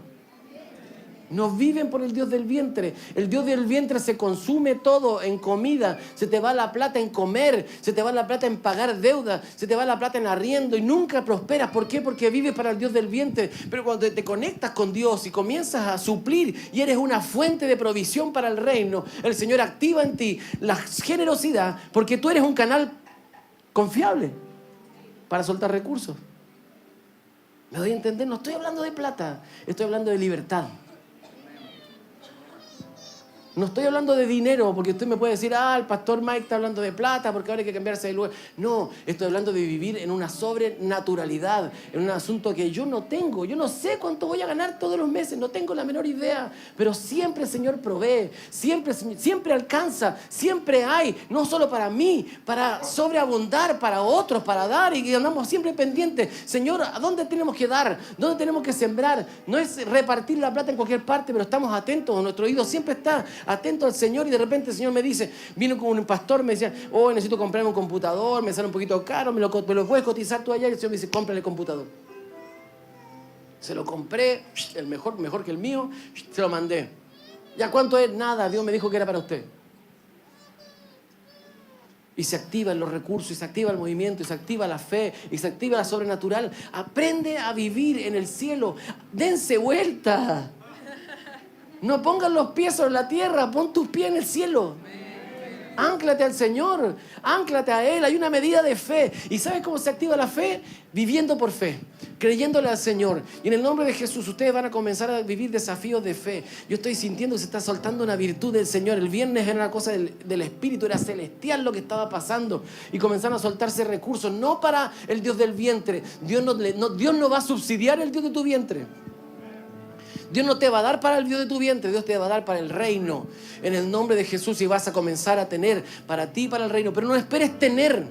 No viven por el Dios del vientre. El Dios del vientre se consume todo en comida. Se te va la plata en comer. Se te va la plata en pagar deuda. Se te va la plata en arriendo y nunca prosperas. ¿Por qué? Porque vives para el Dios del vientre. Pero cuando te conectas con Dios y comienzas a suplir y eres una fuente de provisión para el reino, el Señor activa en ti la generosidad porque tú eres un canal confiable para soltar recursos. ¿Me doy a entender? No estoy hablando de plata. Estoy hablando de libertad. No estoy hablando de dinero, porque usted me puede decir, el pastor Mike está hablando de plata, porque ahora hay que cambiarse de lugar. No, estoy hablando de vivir en una sobrenaturalidad, en un asunto que yo no tengo. Yo no sé cuánto voy a ganar todos los meses, no tengo la menor idea, pero siempre el Señor provee, siempre alcanza, siempre hay, no solo para mí, para sobreabundar, para otros, para dar, y andamos siempre pendientes. Señor, ¿a dónde tenemos que dar? ¿Dónde tenemos que sembrar? No es repartir la plata en cualquier parte, pero estamos atentos, nuestro oído siempre está atento al Señor. Y de repente el Señor me dice, vino con un pastor, me decía, necesito comprarme un computador, me sale un poquito caro, me lo puedes cotizar tú allá. Y el Señor me dice, cómprale el computador. Se lo compré, el mejor que el mío, se lo mandé. ¿Ya cuánto es? Nada, Dios me dijo que era para usted. Y se activan los recursos, y se activa el movimiento, y se activa la fe, y se activa la sobrenatural. Aprende a vivir en el cielo. Dense vuelta. No pongas los pies sobre la tierra, pon tus pies en el cielo. Ánclate al Señor, ánclate a Él. Hay una medida de fe. ¿Y sabes cómo se activa la fe? Viviendo por fe, creyéndole al Señor. Y en el nombre de Jesús ustedes van a comenzar a vivir desafíos de fe. Yo estoy sintiendo que se está soltando una virtud del Señor. El viernes era una cosa del Espíritu, era celestial lo que estaba pasando. Y comenzaron a soltarse recursos, no para el Dios del vientre. Dios no va a subsidiar el Dios de tu vientre. Dios no te va a dar para el Dios de tu vientre, Dios te va a dar para el reino. En el nombre de Jesús, y vas a comenzar a tener para ti y para el reino. Pero no esperes tener.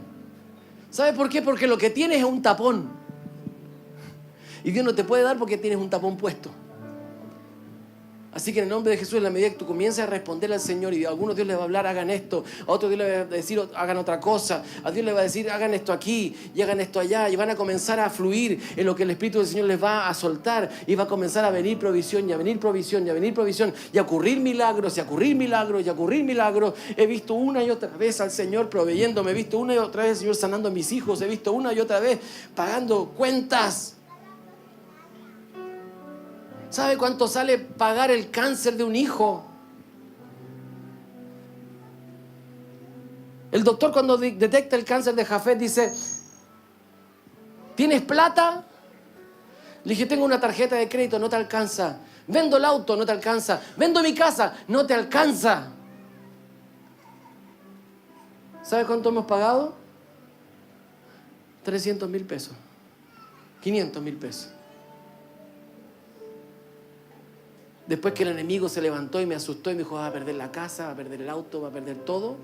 ¿Sabes por qué? Porque lo que tienes es un tapón. Y Dios no te puede dar porque tienes un tapón puesto. Así que en el nombre de Jesús, en la medida que tú comiences a responder al Señor, y a algunos Dios les va a hablar, hagan esto, a otros Dios les va a decir, hagan otra cosa, a Dios les va a decir, hagan esto aquí y hagan esto allá, y van a comenzar a fluir en lo que el Espíritu del Señor les va a soltar, y va a comenzar a venir provisión, y a venir provisión, y a venir provisión, y a ocurrir milagros, y a ocurrir milagros, y a ocurrir milagros. He visto una y otra vez al Señor proveyéndome, he visto una y otra vez al Señor sanando a mis hijos, he visto una y otra vez pagando cuentas. ¿Sabe cuánto sale pagar el cáncer de un hijo? El doctor, cuando detecta el cáncer de Jafet, dice, ¿tienes plata? Le dije, tengo una tarjeta de crédito, no te alcanza. Vendo el auto, no te alcanza. Vendo mi casa, no te alcanza. ¿Sabe cuánto hemos pagado? 300,000 pesos. 500,000 pesos. Después que el enemigo se levantó y me asustó y me dijo, va a perder la casa, va a perder el auto, va a perder todo.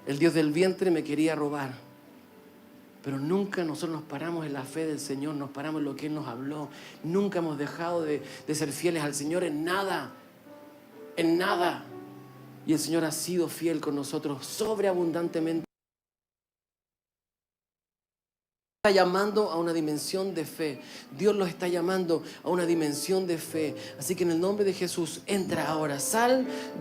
El Dios del vientre me quería robar. Pero nunca nosotros nos paramos en la fe del Señor, nos paramos en lo que Él nos habló. Nunca hemos dejado de ser fieles al Señor en nada. En nada. Y el Señor ha sido fiel con nosotros sobreabundantemente. Está llamando a una dimensión de fe. Dios los está llamando a una dimensión de fe. Así que en el nombre de Jesús, entra ahora.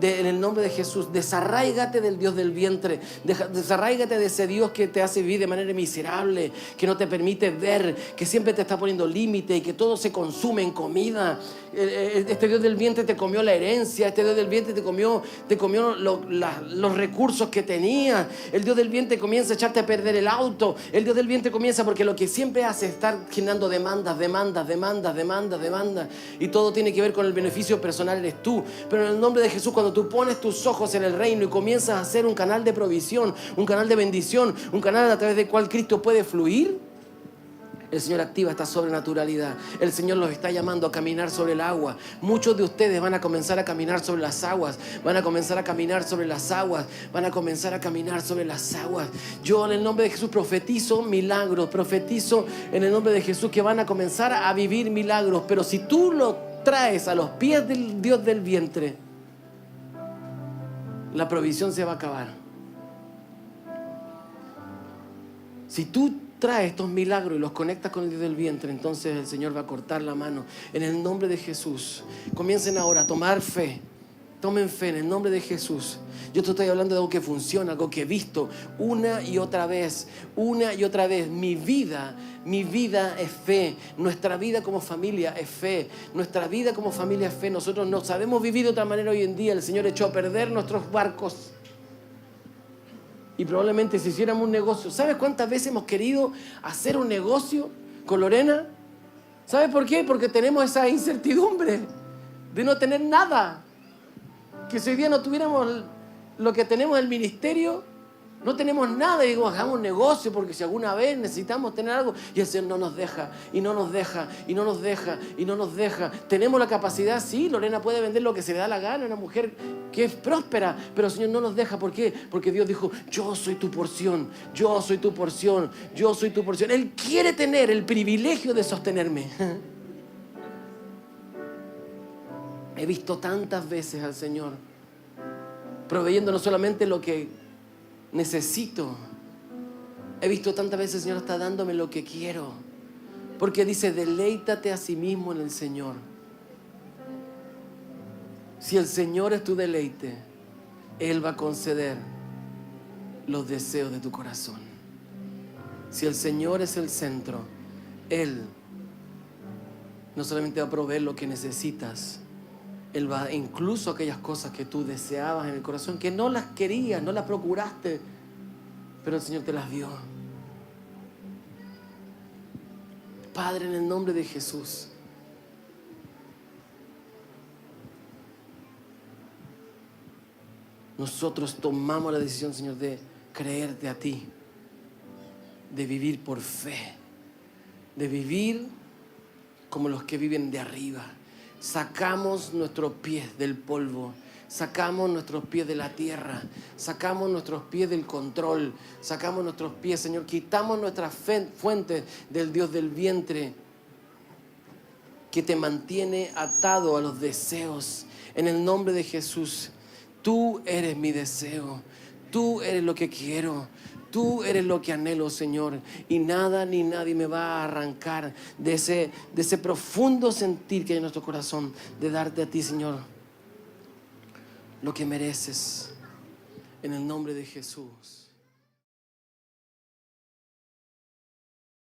En el nombre de Jesús. Desarráigate del Dios del vientre. Desarráigate de ese Dios que te hace vivir de manera miserable, que no te permite ver, que siempre te está poniendo límite y que todo se consume en comida. Este Dios del vientre te comió la herencia. Este Dios del vientre te comió los recursos que tenías. El Dios del vientre comienza a echarte a perder el auto. El Dios del vientre comienza porque Porque lo que siempre hace es estar generando demandas. Y todo tiene que ver con el beneficio personal, eres tú. Pero en el nombre de Jesús, cuando tú pones tus ojos en el reino y comienzas a hacer un canal de provisión, un canal de bendición, un canal a través del cual Cristo puede fluir, el Señor activa esta sobrenaturalidad. El Señor los está llamando a caminar sobre el agua. Muchos de ustedes van a comenzar a caminar sobre las aguas. Van a comenzar a caminar sobre las aguas. Van a comenzar a caminar sobre las aguas. Yo en el nombre de Jesús profetizo milagros. Profetizo en el nombre de Jesús que van a comenzar a vivir milagros. Pero si tú lo traes a los pies del Dios del vientre, la provisión se va a acabar. Si tú trae estos milagros y los conectas con el Dios del vientre, entonces el Señor va a cortar la mano. En el nombre de Jesús, comiencen ahora a tomar fe. Tomen fe en el nombre de Jesús. Yo te estoy hablando de algo que funciona, algo que he visto una y otra vez. Mi vida es fe. Nuestra vida como familia es fe. Nuestra vida como familia es fe. Nosotros no sabemos vivir de otra manera hoy en día. El Señor echó a perder nuestros barcos. Y probablemente si hiciéramos un negocio, ¿sabes cuántas veces hemos querido hacer un negocio con Lorena? ¿Sabes por qué? Porque tenemos esa incertidumbre de no tener nada. Que si hoy día no tuviéramos lo que tenemos en el ministerio, no tenemos nada. Y digo, hagamos un negocio porque si alguna vez necesitamos tener algo. Y el Señor no nos deja, y no nos deja, y no nos deja, y no nos deja. Tenemos la capacidad, sí, Lorena puede vender lo que se le da la gana, una mujer que es próspera, pero el Señor no nos deja. ¿Por qué? Porque Dios dijo, yo soy tu porción, yo soy tu porción, yo soy tu porción. Él quiere tener el privilegio de sostenerme. He visto tantas veces al Señor proveyendo no solamente lo que necesito. He visto tantas veces el Señor está dándome lo que quiero. Porque dice, deleítate a sí mismo en el Señor. Si el Señor es tu deleite, Él va a conceder los deseos de tu corazón. Si el Señor es el centro, Él no solamente va a proveer lo que necesitas, Él va incluso aquellas cosas que tú deseabas en el corazón, que no las querías, no las procuraste, pero el Señor te las dio. Padre, en el nombre de Jesús, nosotros tomamos la decisión, Señor, de creerte a ti, de vivir por fe, de vivir como los que viven de arriba. Sacamos nuestros pies del polvo, sacamos nuestros pies de la tierra, sacamos nuestros pies del control, sacamos nuestros pies, Señor, quitamos nuestras fuentes del Dios del vientre que te mantiene atado a los deseos. En el nombre de Jesús, tú eres mi deseo, tú eres lo que quiero, tú eres lo que anhelo, Señor, y nada ni nadie me va a arrancar de ese profundo sentir que hay en nuestro corazón de darte a ti, Señor, lo que mereces, en el nombre de Jesús.